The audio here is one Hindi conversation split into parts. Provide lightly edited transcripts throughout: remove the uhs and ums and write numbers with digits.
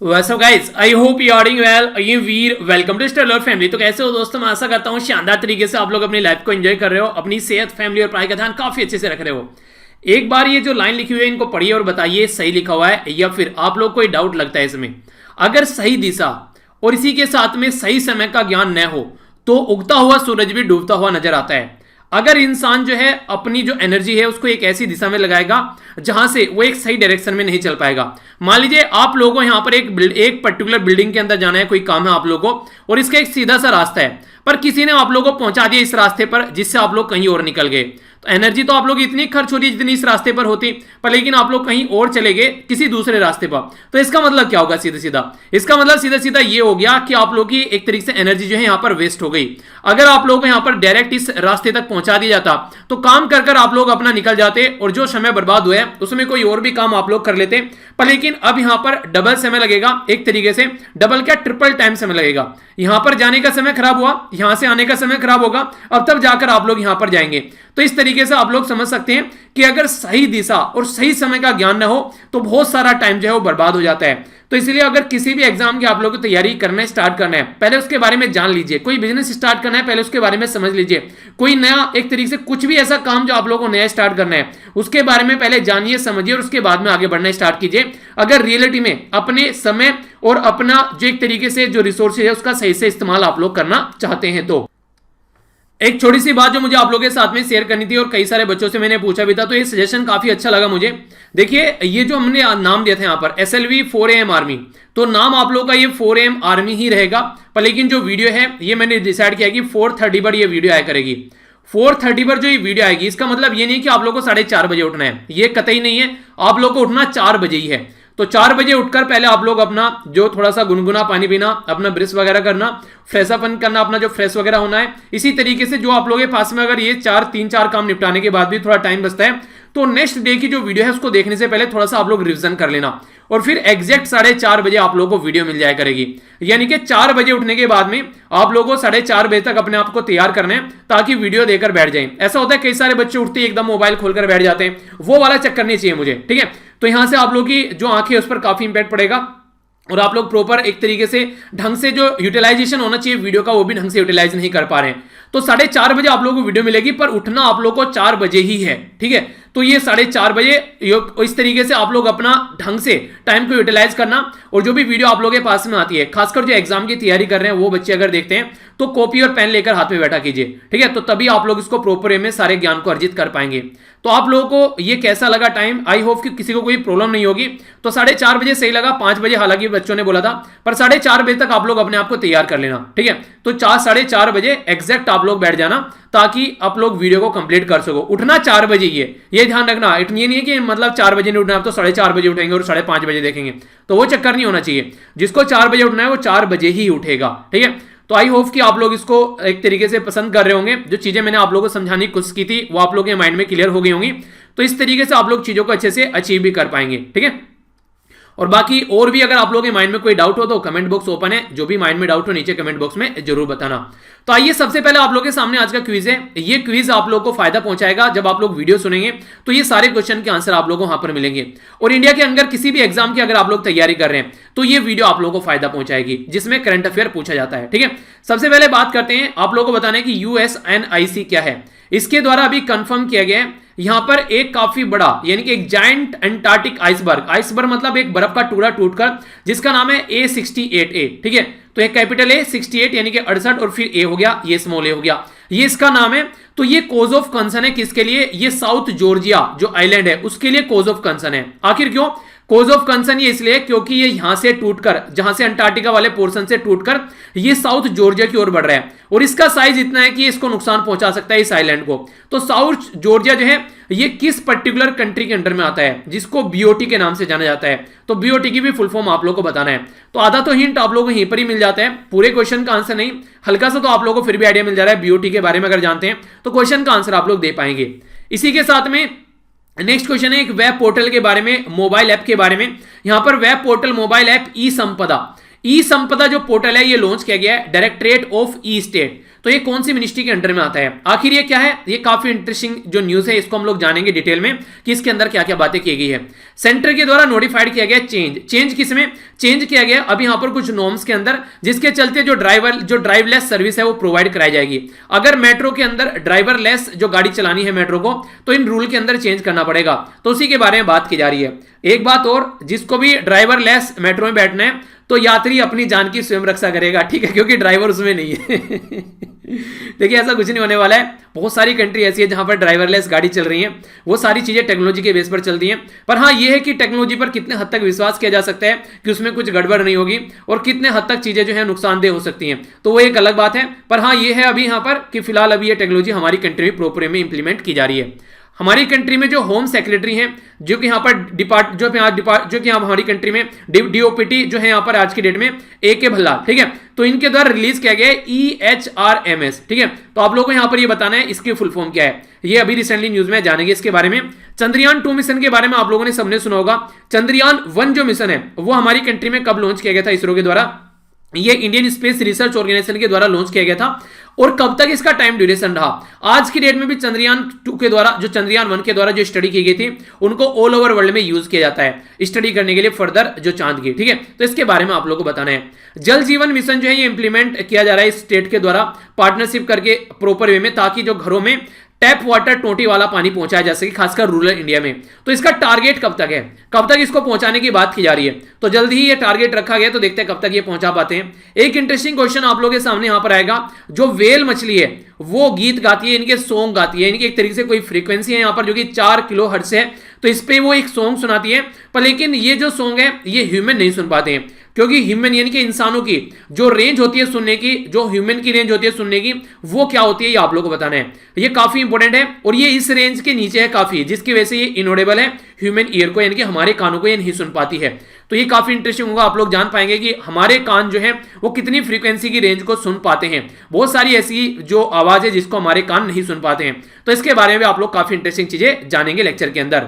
वैसे guys I hope you are doing well. ये Veer welcome to Stellar family. तो कैसे हो दोस्तों, मैं आशा करता हूँ शानदार तरीके से आप लोग अपनी लाइफ को एंजॉय कर रहे हो, अपनी सेहत, फैमिली और पढ़ाई का ध्यान काफी अच्छे से रख रहे हो। एक बार ये जो लाइन लिखी हुई है इनको पढ़िए और बताइए सही लिखा हुआ है या फिर आप लोग कोई डाउट लगता है इसमें। अगर सही दिशा और इसी के साथ में सही समय का ज्ञान न हो तो उगता हुआ सूरज भी डूबता हुआ नजर आता है। अगर इंसान जो है अपनी जो एनर्जी है उसको एक ऐसी दिशा में लगाएगा जहां से वो एक सही डायरेक्शन में नहीं चल पाएगा। मान लीजिए आप लोगों को यहां पर एक पर्टिकुलर बिल्डिंग के अंदर जाना है, कोई काम है आप लोगों को, और इसका एक सीधा सा रास्ता है, पर किसी ने आप लोगों को पहुंचा दिया इस रास्ते पर जिससे आप लोग कहीं और निकल गए। तो एनर्जी तो आप लोग इतनी खर्च हो रही जितनी इस रास्ते पर होती, पर लेकिन आप लोग कहीं और चले गए किसी दूसरे रास्ते पर। तो इसका मतलब क्या होगा? सीधा सीधा इसका मतलब सीधा सीधा ये हो गया कि आप लोग की एक तरीके से एनर्जी जो है यहां पर वेस्ट हो गई। अगर आप लोग को यहां पर डायरेक्ट इस रास्ते तक पहुंचा दिया जाता तो काम कर कर आप लोग अपना निकल जाते और जो समय बर्बाद हुआ है उसमें कोई और भी काम आप लोग कर लेते। पर लेकिन अब यहां पर डबल समय लगेगा, एक तरीके से डबल क्या ट्रिपल टाइम समय लगेगा। यहां पर जाने का समय खराब हुआ, यहां से आने का समय खराब होगा, अब तब जाकर आप लोग यहां पर जाएंगे। तो इस तरीके से आप लोग समझ सकते हैं कि अगर सही दिशा और सही समय का ज्ञान ना हो तो बहुत सारा टाइम जो है वो बर्बाद हो जाता है। तो इसलिए अगर किसी भी एग्जाम की आप लोग को तैयारी करना है, स्टार्ट करना है, पहले उसके बारे में जान लीजिए। कोई बिजनेस स्टार्ट करना है, पहले उसके बारे में समझ लीजिए। कोई नया एक तरीके से कुछ भी ऐसा काम जो आप लोगों को नया स्टार्ट करना है उसके बारे में पहले जानिए, समझिए और उसके बाद में आगे बढ़ना स्टार्ट कीजिए। अगर रियलिटी में अपने समय और अपना जो एक तरीके से जो रिसोर्सेज है उसका सही से इस्तेमाल आप लोग करना चाहते हैं। तो एक छोटी सी बात जो मुझे आप लोगों के साथ में शेयर करनी थी और कई सारे बच्चों से मैंने पूछा भी था, तो ये सजेशन काफी अच्छा लगा मुझे। देखिए ये जो हमने नाम दिया था यहाँ पर SLV 4AM आर्मी, तो नाम आप लोगों का ये 4AM आर्मी ही रहेगा, पर लेकिन जो वीडियो है ये मैंने डिसाइड किया कि 4:30 पर ये वीडियो आया करेगी। 4:30 पर जो ये वीडियो आएगी इसका मतलब ये नहीं कि आप लोग को 4:30 बजे उठना है, ये कतई नहीं है। आप लोग को उठना 4 बजे ही है। तो 4 बजे उठकर पहले आप लोग अपना जो थोड़ा सा गुनगुना पानी पीना, अपना ब्रश वगैरह करना, फ्रेश अपन करना, अपना जो फ्रेश वगैरह होना है। इसी तरीके से जो आप लोगों के पास में अगर ये 3-4 काम निपटाने के बाद भी थोड़ा टाइम बचता है तो नेक्स्ट डे की जो वीडियो है उसको देखने से पहले थोड़ा सा आप लोग रिवीजन कर लेना और फिर एग्जैक्ट 4:30 बजे आप लोगों को वीडियो मिल जाया करेगी। यानी कि 4 बजे उठने के बाद में आप लोगों को 4:30 बजे तक अपने आप को तैयार करना है ताकि वीडियो देकर बैठ जाएं। ऐसा होता है कई सारे बच्चे उठते ही एकदम मोबाइल खोलकर बैठ जाते हैं, वो वाला चक्कर नहीं चाहिए मुझे, ठीक है। तो यहां से आप लोग की जो आंखें उस पर काफी इंपैक्ट पड़ेगा और आप लोग प्रॉपर एक तरीके से ढंग से जो यूटिलाइजेशन होना चाहिए वीडियो का वो भी ढंग से यूटिलाइज नहीं कर पा रहे हैं। तो 4:30 बजे आप लोगों को वीडियो मिलेगी, पर उठना आप लोग को 4 बजे ही है, ठीक है। तो ये 4:30 बजे इस तरीके से आप लोग अपना ढंग से टाइम को यूटिलाइज करना और जो भी वीडियो आप लोगों के पास में आती है, खासकर जो एग्जाम की तैयारी कर रहे हैं वो बच्चे अगर देखते हैं तो कॉपी और पेन लेकर हाथ में बैठा कीजिए, ठीक है। तो तभी आप लोग इसको प्रॉपर वे में सारे ज्ञान को अर्जित कर पाएंगे। तो आप लोगों को ये कैसा लगा टाइम? आई होप कि किसी को कोई प्रॉब्लम नहीं होगी। तो 4:30 बजे सही लगा, 5 बजे हालांकि बच्चों ने बोला था, पर 4:30 बजे तक आप लोग अपने आप को तैयार कर लेना, ठीक है। तो 4-4:30 बजे एग्जैक्ट आप लोग बैठ जाना ताकि आप लोग वीडियो को कंप्लीट कर सको। उठना 4 बजे ही है, ये ध्यान रखना। ये नहीं है कि मतलब 4 बजे नहीं उठना, आप तो 4:30 बजे उठेंगे और 5:30 बजे देखेंगे, तो वो चक्कर नहीं होना चाहिए। जिसको 4 बजे उठना है वो 4 बजे ही उठेगा, ठीक है। तो आई होप कि आप लोग इसको एक तरीके से पसंद कर रहे होंगे। जो चीजें मैंने आप लोगों को समझाने की कोशिश की थी वो आप लोगों के माइंड में क्लियर हो गई होंगी। तो इस तरीके से आप लोग चीजों को अच्छे से अचीव भी कर पाएंगे, ठीक है। और बाकी और भी अगर आप लोगों के माइंड में कोई डाउट हो तो कमेंट बॉक्स ओपन है, जो भी माइंड में डाउट हो नीचे कमेंट बॉक्स में जरूर बताना। तो आइए सबसे पहले आप लोगों के सामने आज का क्विज है। ये क्विज आप लोगों को फायदा पहुंचाएगा। जब आप लोग वीडियो सुनेंगे तो ये सारे क्वेश्चन के आंसर आप लोगों को वहां पर मिलेंगे। और इंडिया के अंदर किसी भी एग्जाम की अगर आप लोग तैयारी कर रहे हैं तो ये वीडियो आप लोगों को फायदा पहुंचाएगी, जिसमें करंट अफेयर पूछा जाता है, ठीक है। सबसे पहले बात करते हैं, आप लोगों को बताना है कि USNIC क्या है। इसके द्वारा अभी कंफर्म किया गया है यहां पर एक काफी बड़ा यानी कि एक जायंट एंटार्क्टिक आइसबर्ग मतलब एक बर्फ का टुकड़ा टूटकर जिसका नाम है A68A, ठीक है। तो एक कैपिटल A 68 यानी कि 68 और फिर A हो गया, ये स्मॉल A हो गया, ये इसका नाम है। तो ये कोज ऑफ कंसर्न है किसके लिए? ये साउथ जॉर्जिया जो आइलैंड है उसके लिए कोज ऑफ कंसर्न है। आखिर क्यों कोज ऑफ कंसर्न? ये इसलिए क्योंकि ये यहां से टूटकर, जहां से अंटार्कटिका वाले पोर्शन से टूटकर ये साउथ जॉर्जिया की ओर बढ़ रहा है और इसका साइज इतना है कि इसको नुकसान पहुंचा सकता है इस आइलैंड को। तो साउथ जॉर्जिया जो है ये किस पर्टिकुलर कंट्री के अंडर में आता है, जिसको BOT के नाम से जाना जाता है। तो BOT की भी फुल फॉर्म आप लोगों को बताना है। तो आधा तो हिंट आप लोगों को यहीं पर ही मिल जाता है, पूरे क्वेश्चन का आंसर नहीं, हल्का सा तो आप लोगों को फिर भी आइडिया मिल जा रहा है। BOT के बारे में अगर जानते हैं तो क्वेश्चन का आंसर आप लोग दे पाएंगे। इसी के साथ में नेक्स्ट क्वेश्चन है एक वेब पोर्टल के बारे में, मोबाइल ऐप के बारे में। यहां पर वेब पोर्टल मोबाइल ऐप ई संपदा जो पोर्टल है ये लॉन्च किया गया है डायरेक्टरेट ऑफ ई स्टेट। तो ये कौन सी मिनिस्ट्री के अंडर में आता है? आखिर ये क्या है? ये काफी इंटरेस्टिंग जो न्यूज है इसको हम लोग जानेंगे डिटेल में कि इसके अंदर क्या क्या बातें की गई है। सेंटर के द्वारा नोटिफाइड किया गया चेंज किसमें? चेंज किया गया अब यहाँ पर कुछ नॉर्म्स के अंदर, जिसके चलते जो ड्राइवलेस सर्विस है वो प्रोवाइड कराई जाएगी। अगर मेट्रो के अंदर ड्राइवरलेस जो गाड़ी चलानी है मेट्रो को, तो इन रूल के अंदर चेंज करना पड़ेगा। तो उसी के बारे में बात की जा रही है। एक बात और, जिसको भी ड्राइवरलेस मेट्रो में बैठना है तो यात्री अपनी जान की स्वयं रक्षा करेगा, ठीक है, क्योंकि ड्राइवर उसमें नहीं है। देखिए ऐसा कुछ नहीं होने वाला है। बहुत सारी कंट्री ऐसी है जहां पर ड्राइवरलेस गाड़ी चल रही है, वो सारी चीजें टेक्नोलॉजी के बेस पर चलती हैं। पर हाँ ये है कि टेक्नोलॉजी पर कितने हद तक विश्वास किया जा सकता है कि उसमें कुछ गड़बड़ नहीं होगी, और कितने हद तक चीजें जो है नुकसानदेह हो सकती हैं, तो वो एक अलग बात है। पर हाँ ये है अभी यहाँ पर कि फिलहाल अभी ये टेक्नोलॉजी हमारी कंट्री में प्रॉपर में इंप्लीमेंट की जा रही है। हमारी कंट्री में जो होम सेक्रेटरी हैं, जो कि यहाँ पर जो कि यहाँ हमारी कंट्री में डीओपीटी जो है यहाँ पर आज की डेट में AK भल्ला, ठीक है, तो इनके द्वारा रिलीज किया गया है EHRMS, ठीक है। तो आप लोगों को यहाँ पर ये बताना है इसकी फुल फॉर्म क्या है, ये अभी रिसेंटली न्यूज में जानेंगे इसके बारे में। चंद्रयान 2 मिशन के बारे में आप लोगों ने सबने सुना होगा। चंद्रयान 1 जो मिशन है वो हमारी कंट्री में कब लॉन्च किया गया था इसरो के द्वारा, ये इंडियन स्पेस रिसर्च ऑर्गेनाइजेशन के द्वारा लॉन्च किया गया था। और कब तक इसका टाइम ड्यूरेशन रहा, आज की डेट में भी चंद्रयान 2 के द्वारा, जो चंद्रयान 1 के द्वारा जो स्टडी की गई थी, उनको ऑल ओवर वर्ल्ड में यूज किया जाता है स्टडी करने के लिए फर्दर जो चांद की, ठीक है। तो इसके बारे में आप लोगों को बताना है। जल जीवन मिशन जो है ये इंप्लीमेंट किया जा रहा है स्टेट के द्वारा पार्टनरशिप करके प्रॉपर वे में, ताकि जो घरों में टैप वाटर टोटी वाला पानी पहुंचाया जा सके, खासकर रूरल इंडिया में। तो इसका टारगेट कब तक है, कब तक इसको पहुंचाने की बात की जा रही है, तो जल्दी ही ये टारगेट रखा गया, तो देखते हैं कब तक ये पहुंचा पाते हैं। एक इंटरेस्टिंग क्वेश्चन आप लोगों के सामने यहां पर आएगा। जो वेल मछली है वो गीत गाती है, इनके सॉन्ग गाती है, इनकी एक तरीके से कोई फ्रीक्वेंसी है यहां पर जो कि 4 किलोहर्ट्ज है, तो इस पे वो एक सॉन्ग सुनाती है। पर लेकिन ये जो सॉन्ग है ये ह्यूमन नहीं सुन पाते हैं, क्योंकि ह्यूमन यानी कि इंसानों की जो रेंज होती है सुनने की, जो ह्यूमन की रेंज होती है सुनने की, वो क्या होती है ये आप लोगों को बताना है। ये काफी इंपॉर्टेंट है और ये इस रेंज के नीचे है काफी, जिसकी वजह से ये इनऑडिबल है ह्यूमन ईयर को, यानी कि हमारे कानों को ये नहीं सुन पाती है। तो ये काफी इंटरेस्टिंग होगा, आप लोग जान पाएंगे कि हमारे कान जो है वो कितनी फ्रीक्वेंसी की रेंज को सुन पाते हैं। बहुत सारी ऐसी जो आवाज है जिसको हमारे कान नहीं सुन पाते हैं, तो इसके बारे में आप लोग काफी इंटरेस्टिंग चीजें जानेंगे लेक्चर के अंदर।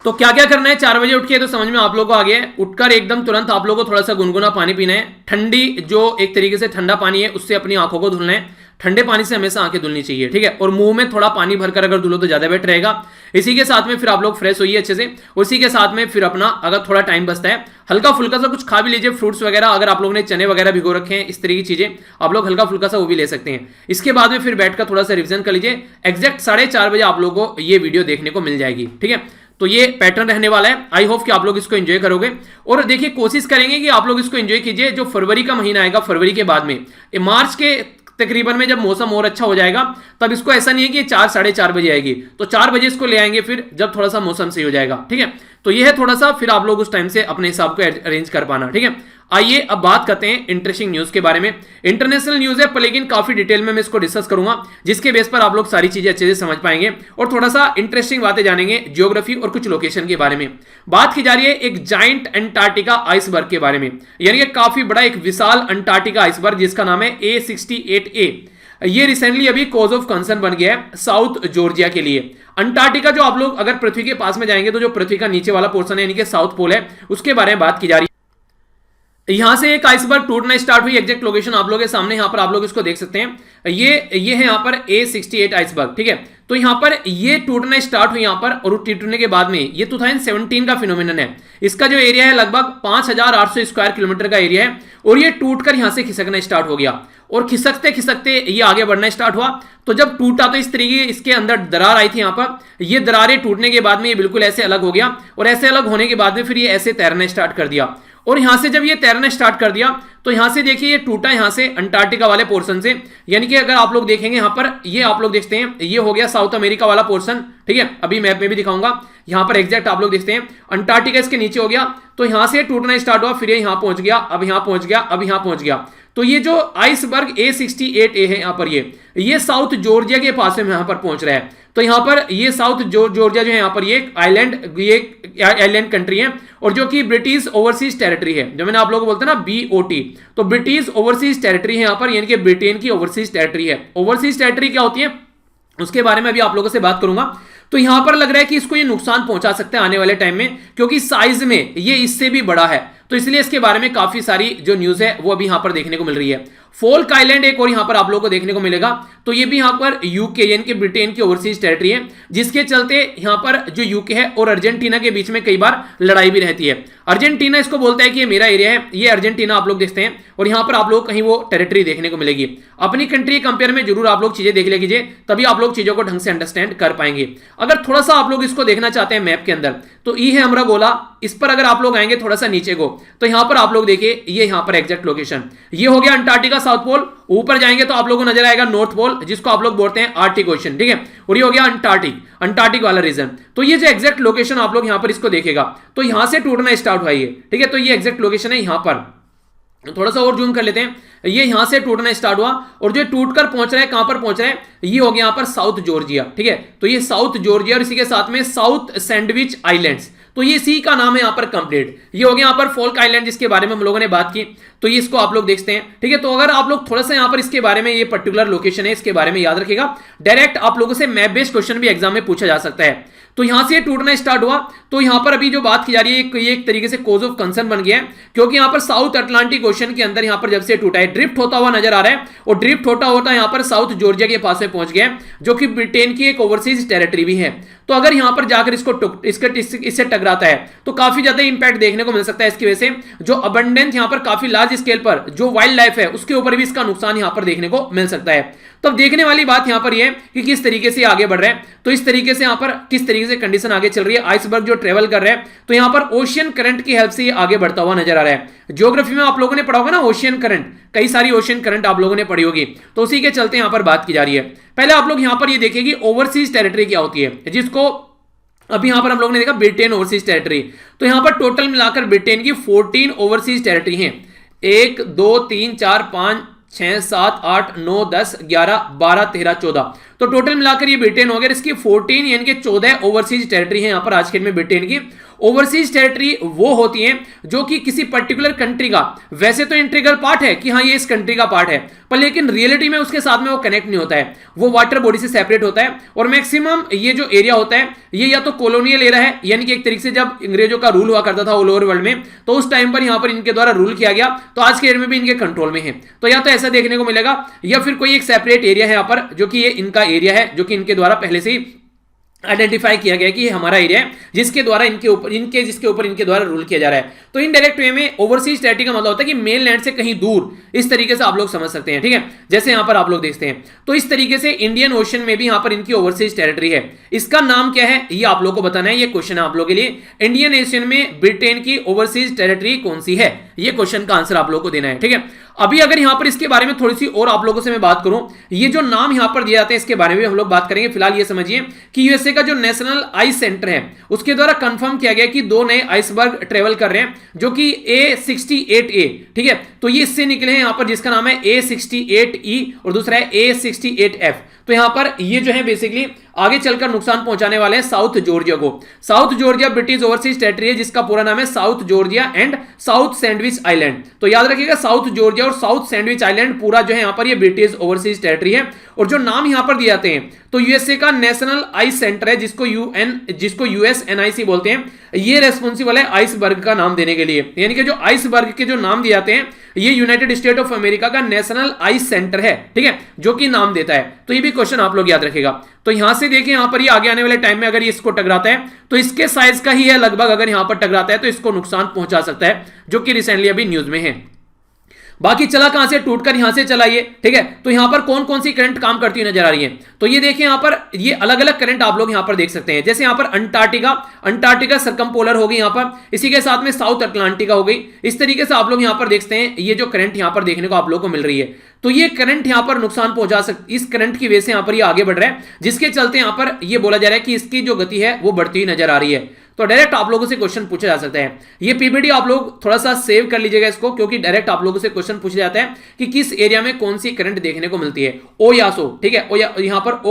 तो क्या क्या करना है, 4 बजे उठ के, तो समझ में आप लोगों को आ गया है। उठकर एकदम तुरंत आप लोगों को थोड़ा सा गुनगुना पानी पीना है, ठंडी जो एक तरीके से ठंडा पानी है उससे अपनी आंखों को धुलना है। ठंडे पानी से हमेशा आंखें धुलनी चाहिए, ठीक है, और मुंह में थोड़ा पानी भरकर अगर धुलो तो ज्यादा बेटर रहेगा। इसी के साथ में फिर आप लोग फ्रेश होइए अच्छे से, उसी के साथ में फिर अपना अगर थोड़ा टाइम बचता है हल्का फुल्का सा कुछ खा भी लीजिए, फ्रूट्स वगैरह, अगर आप लोगों ने चने वगैरह भिगो रखे हैं, इस तरह की चीजें आप लोग हल्का फुल्का सा वो भी ले सकते हैं। इसके बाद में फिर बैठकर थोड़ा सा रिविजन कर लीजिए। एग्जैक्ट 4:30 बजे आप लोगों को ये वीडियो देखने को मिल जाएगी, ठीक है। तो ये पैटर्न रहने वाला है। आई होप कि आप लोग इसको एंजॉय करोगे, और देखिए कोशिश करेंगे कि आप लोग इसको एंजॉय कीजिए। जो फरवरी का महीना आएगा, फरवरी के बाद में मार्च के तकरीबन में जब मौसम और अच्छा हो जाएगा, तब इसको ऐसा नहीं है कि 4 साढ़े 4 बजे आएगी, तो 4 बजे इसको ले आएंगे फिर जब थोड़ा सा मौसम सही हो जाएगा, ठीक है। तो ये है थोड़ा सा, फिर आप लोग उस टाइम से अपने हिसाब को अरेंज कर पाना, ठीक है। आइए अब बात करते हैं इंटरेस्टिंग न्यूज के बारे में। इंटरनेशनल न्यूज है पर लेकिन काफी डिटेल में मैं इसको डिस्कस करूंगा, जिसके बेस पर आप लोग सारी चीजें अच्छे से समझ पाएंगे और थोड़ा सा इंटरेस्टिंग बातें जानेंगे जियोग्राफी और कुछ लोकेशन के बारे में। बात की जा रही है एक जाइंट अंटार्कटिका आइसबर्ग के बारे में, यानी कि काफी बड़ा एक विशाल अंटार्कटिका आइसबर्ग जिसका नाम है A68A। ये रिसेंटली अभी कॉज ऑफ कंसर्न बन गया है साउथ जॉर्जिया के लिए। अंटार्कटिका जो आप लोग अगर पृथ्वी के पास में जाएंगे तो जो पृथ्वी का नीचे वाला पोर्शन है यानी कि साउथ पोल है, उसके बारे में बात की जा रही है। यहां से एक आइसबर्ग टूटना स्टार्ट हुई, एग्जैक्ट लोकेशन आप लोगों के सामने यहां पर आप लोग इसको देख सकते हैं। ये है यहां पर A68 आइसबर्ग, ठीक है। तो यहां पर ये टूटना स्टार्ट हुई यहां पर, और टूटने के बाद में ये 2017 का फिनोमिनन है। इसका जो एरिया है लगभग 5800 स्क्वायर किलोमीटर का एरिया है, और ये टूटकर यहां से खिसकना स्टार्ट हो गया, और खिसकते खिसकते ये आगे बढ़ना स्टार्ट हुआ। तो जब टूटा तो इस तरीके इसके अंदर दरार आई थी यहां पर, ये दरारें टूटने के बाद में ये बिल्कुल ऐसे अलग हो गया, और ऐसे अलग होने के बाद में फिर ये ऐसे तैरना स्टार्ट कर दिया। और यहां से जब ये तैरना स्टार्ट कर दिया तो यहां से देखिए ये टूटा यहां से अंटार्कटिका वाले पोर्शन से, यानी कि अगर आप लोग देखेंगे यहां पर, ये आप लोग देखते हैं ये हो गया साउथ अमेरिका वाला पोर्शन, ठीक है। अभी मैप में भी दिखाऊंगा, यहां पर एग्जैक्ट आप लोग देखते हैं अंटार्कटिका इसके नीचे हो गया, तो यहां से टूटना स्टार्ट हुआ, फिर ये यहां पहुंच गया, अब यहां पहुंच गया, अब यहां पहुंच गया। तो ये जो आइसबर्ग A68A है यहां पर, ये साउथ जॉर्जिया के पास में यहां पर पहुंच रहा है। तो यहां पर ये साउथ जॉर्जिया जो है यहां पर ये आइलैंड कंट्री है, और जो कि ब्रिटिश ओवरसीज टेरिटरी है, जो मैंने आप लोगों को बोलता ना BOT, तो ब्रिटिश ओवरसीज टेरिटरी है यहां पर, यानी कि ब्रिटेन की ओवरसीज टेरिटरी है। ओवरसीज टेरिटरी क्या होती है उसके बारे में अभी आप लोगों से बात करूंगा। तो यहां पर लग रहा है कि इसको ये नुकसान पहुंचा सकते हैं आने वाले टाइम में, क्योंकि साइज में ये इससे भी बड़ा है, तो इसलिए इसके बारे में काफी सारी जो न्यूज है वो अभी यहां पर देखने को मिल रही है। फोल्क आइलैंड एक और यहां पर आप लोगों को देखने को मिलेगा, तो ये भी यहां पर यूके यानी कि ब्रिटेन की ओवरसीज टेरिटरी है, जिसके चलते यहां पर जो यूके है और अर्जेंटीना के बीच में कई बार लड़ाई भी रहती है। अर्जेंटीना इसको बोलता है कि ये मेरा एरिया है, ये अर्जेंटीना आप लोग देखते हैं, और यहां पर आप लोग कहीं वो टेरिटरी देखने को मिलेगी। अपनी कंट्री कंपेयर में जरूर आप लोग चीजें देख ले कीजिए, तभी आप लोग चीजों को ढंग से अंडरस्टैंड कर पाएंगे। अगर थोड़ा सा आप लोग इसको देखना चाहते हैं मैप के अंदर, तो ई है हमारा गोला, इस पर अगर आप लोग आएंगे थोड़ा सा नीचे को, तो यहां पर आप लोग देखिए ये यहां पर एग्जैक्ट लोकेशन, ये हो गया अंटार्कटिका साउथ पोल। ऊपर जाएंगे तो आप लोगों को नजर आएगा नॉर्थ पोल, जिसको आप लोग बोलते हैं आर्टिक ओशन, ठीक है, और ये हो गया अंटार्कटिक वाला रीजन। तो ये जो एग्जैक्ट लोकेशन आप लोग यहां पर इसको देखेगा, तो यहां से टूटना स्टार्ट हुआ है, ठीक है, तो ये एग्जैक्ट लोकेशन है यहां पर। थोड़ा सा और जूम कर लेते हैं, ये यहां से टूटना स्टार्ट हुआ और जो टूटकर पहुंच रहा है, कहां पर पहुंच रहा है, ये हो गया यहां पर साउथ जॉर्जिया, ठीक है, तो ये साउथ जॉर्जिया और इसी के साथ में साउथ सैंडविच आइलैंड्स, तो ये सी का नाम है यहां पर कंप्लीट। ये हो गया यहां पर फोल्क आइलैंड, जिसके बारे में हम लोगों ने बात की, तो ये इसको आप लोग देखते हैं, ठीक है। तो अगर आप लोग थोड़ा सा यहां पर इसके बारे में, ये पर्टिकुलर लोकेशन है, इसके बारे में याद रखिएगा, डायरेक्ट आप लोगों से मैप बेस्ड क्वेश्चन भी एग्जाम में पूछा जा सकता है। तो यहां से टूटना स्टार्ट हुआ, तो यहां पर अभी जो बात की जा रही है, ये एक तरीके से कोज ऑफ कंसर्न बन गया है, क्योंकि यहां पर साउथ अटलांटिक ओशन के अंदर यहां पर जब से टूटा है, ड्रिफ्ट होता हुआ नजर आ रहा है, और ड्रिफ्ट होता होता यहां पर साउथ जॉर्जिया के पास में पहुंच गया, जो कि ब्रिटेन की एक ओवरसीज टेरिटरी भी है। तो अगर यहां पर जाकर इससे टकराता है, तो काफी ज्यादा इंपैक्ट देखने को मिल सकता है। इसकी वजह से जो अबंडेंस यहां पर काफी लार्ज स्केल पर जो वाइल्ड लाइफ है, उसके ऊपर भी इसका नुकसान यहां पर देखने को मिल सकता है। तो अब देखने वाली बात यहां पर यह है कि किस तरीके से आगे बढ़ रहा है, तो इस तरीके से यहां पर किस तरीके से कंडीशन आगे चल रही है, आइसबर्ग जो ट्रेवल कर रहा है, तो यहां पर ओशियन करंट की हेल्प से ये आगे बढ़ता हुआ नजर आ रहा है। ज्योग्राफी में आप लोगों ने पढ़ा होगा ना ओशियन करंट, कई सारी ओशियन करंट आप लोगों ने पढ़ी होगी, तो उसी के चलते यहां पर बात की जा रही है। पहले आप लोग यहां पर ये देखेंगे ओवरसीज टेरिटरी क्या होती है, जिसको अभी यहां पर हम लोगों ने देखा ब्रिटेन ओवरसीज टेरिटरी। तो यहां पर टोटल मिलाकर ब्रिटेन की 14 ओवरसीज टेरिटरी हैं, 1 2 3 4 5 6 7 8 9 10 11 12 13 14, तो टोटल मिलाकर ये ब्रिटेन हो गया। इसकी 14 यानी कि 14 ओवरसीज टेरिटरी है यहां पर आज के दिन में ब्रिटेन की। ओवरसीज टेरिटरी वो होती हैं जो कि किसी पर्टिकुलर कंट्री का, वैसे तो इंटीग्रल पार्ट है कि हाँ ये इस कंट्री का पार्ट है, पर लेकिन रियलिटी में उसके साथ में वो कनेक्ट नहीं होता है, वो वाटर बॉडी से सेपरेट होता है। और मैक्सिमम ये जो एरिया होता है, ये या तो कॉलोनियल एरिया है, यानी कि एक तरीके से जब अंग्रेजों का रूल हुआ करता था ऑल ओवर वर्ल्ड में, तो उस टाइम पर यहां पर इनके द्वारा रूल किया गया, तो आज के एरिया में भी इनके कंट्रोल में है। तो या तो ऐसा देखने को मिलेगा, या फिर कोई एक सेपरेट एरिया है यहां पर, जो कि ये इनका एरिया है, जो कि इनके द्वारा पहले से ही आइडेंटिफाई किया गया कि ये हमारा एरिया है, जिसके द्वारा जिसके ऊपर इनके द्वारा रूल किया जा रहा है। तो इनडायरेक्ट वे में ओवरसीज टेरिटरी का मतलब होता है कि मेन लैंड से कहीं दूर, इस तरीके से आप लोग समझ सकते हैं, ठीक है, जैसे यहां पर आप लोग देखते हैं। तो इस तरीके से इंडियन ओशन में भी यहां पर इनकी ओवरसीज टेरिटरी है। इसका नाम क्या है ये आप लोग को बताना है, ये क्वेश्चन है आप लोगों के लिए। इंडियन ओशन में ब्रिटेन की ओवरसीज टेरिटरी कौन सी है, ये क्वेश्चन का आंसर आप लोग को देना है, ठीक है। अभी अगर यहां पर इसके बारे में थोड़ी सी और आप लोगों से मैं बात करूं, ये जो नाम यहां पर दिए जाते हैं इसके बारे में हम लोग बात करेंगे। फिलहाल ये समझिए कि यूएसए का जो नेशनल आइस सेंटर है, उसके द्वारा कंफर्म किया गया कि 2 नए आइसबर्ग ट्रेवल कर रहे हैं, जो कि A68A, ठीक है, तो ये इससे निकले हैं यहां पर, जिसका नाम है A68E और दूसरा है A68F। तो यहां पर ये जो है बेसिकली आगे चलकर नुकसान पहुंचाने वाले हैं साउथ जॉर्जिया को। South Georgia British overseas territory है, जिसका पूरा नाम है south Georgia and south sandwich island. तो याद रखिएगा साउथ जॉर्जिया और साउथ सैंडविच आइलैंड पूरा जो है यहां पर ये ब्रिटिश ओवरसीज टेरिटरी है। और जो नाम यहां पर दिए जाते हैं, तो यूएसए का नेशनल आइस सेंटर है, जिसको USNIC बोलते हैं, ये रेस्पॉन्सिबल है आइसबर्ग का नाम देने के लिए। यानी कि जो आइसबर्ग के जो नाम दिए जाते हैं, ये यूनाइटेड स्टेट ऑफ अमेरिका का नेशनल आइस सेंटर है, ठीक है, जो कि नाम देता है। तो ये भी क्वेश्चन आप लोग याद रखेगा। तो यहां से देखिए, यहां पर ये आगे आने वाले टाइम में अगर ये इसको टकराता है, तो इसके साइज का ही है लगभग, अगर यहां पर टकराता है तो इसको नुकसान पहुंचा सकता है, जो कि रिसेंटली अभी न्यूज में है। बाकी चला कहां से, टूटकर यहां से चला ये, ठीक है। तो यहां पर कौन कौन सी करंट काम करती हुई नजर आ रही है, तो ये देखिए यहां पर ये अलग अलग करंट आप लोग यहां पर देख सकते हैं। जैसे यहां पर अंटार्कटिका सर्कमपोलर हो गई यहां पर, इसी के साथ में साउथ अटलांटिका हो गई। इस तरीके से आप लोग यहां पर देखते हैं, ये जो करंट यहां पर देखने को आप लोग को मिल रही है, तो ये करंट यहां पर नुकसान पहुंचा सकती, इस करंट की वजह से यहां पर ये आगे बढ़ रहा है, जिसके चलते यहां पर ये बोला जा रहा है कि इसकी जो गति है वो बढ़ती हुई नजर आ रही है। तो डायरेक्ट आप लोगों से क्वेश्चन पूछा जा सकता है। ये पीपीटी आप लोग थोड़ा सा सेव कर लीजिएगा इसको, क्योंकि डायरेक्ट आप लोगों से क्वेश्चन पूछा जाता है कि किस एरिया में कौन सी करंट देखने को मिलती है। ओयासो, ठीक है, यहां पर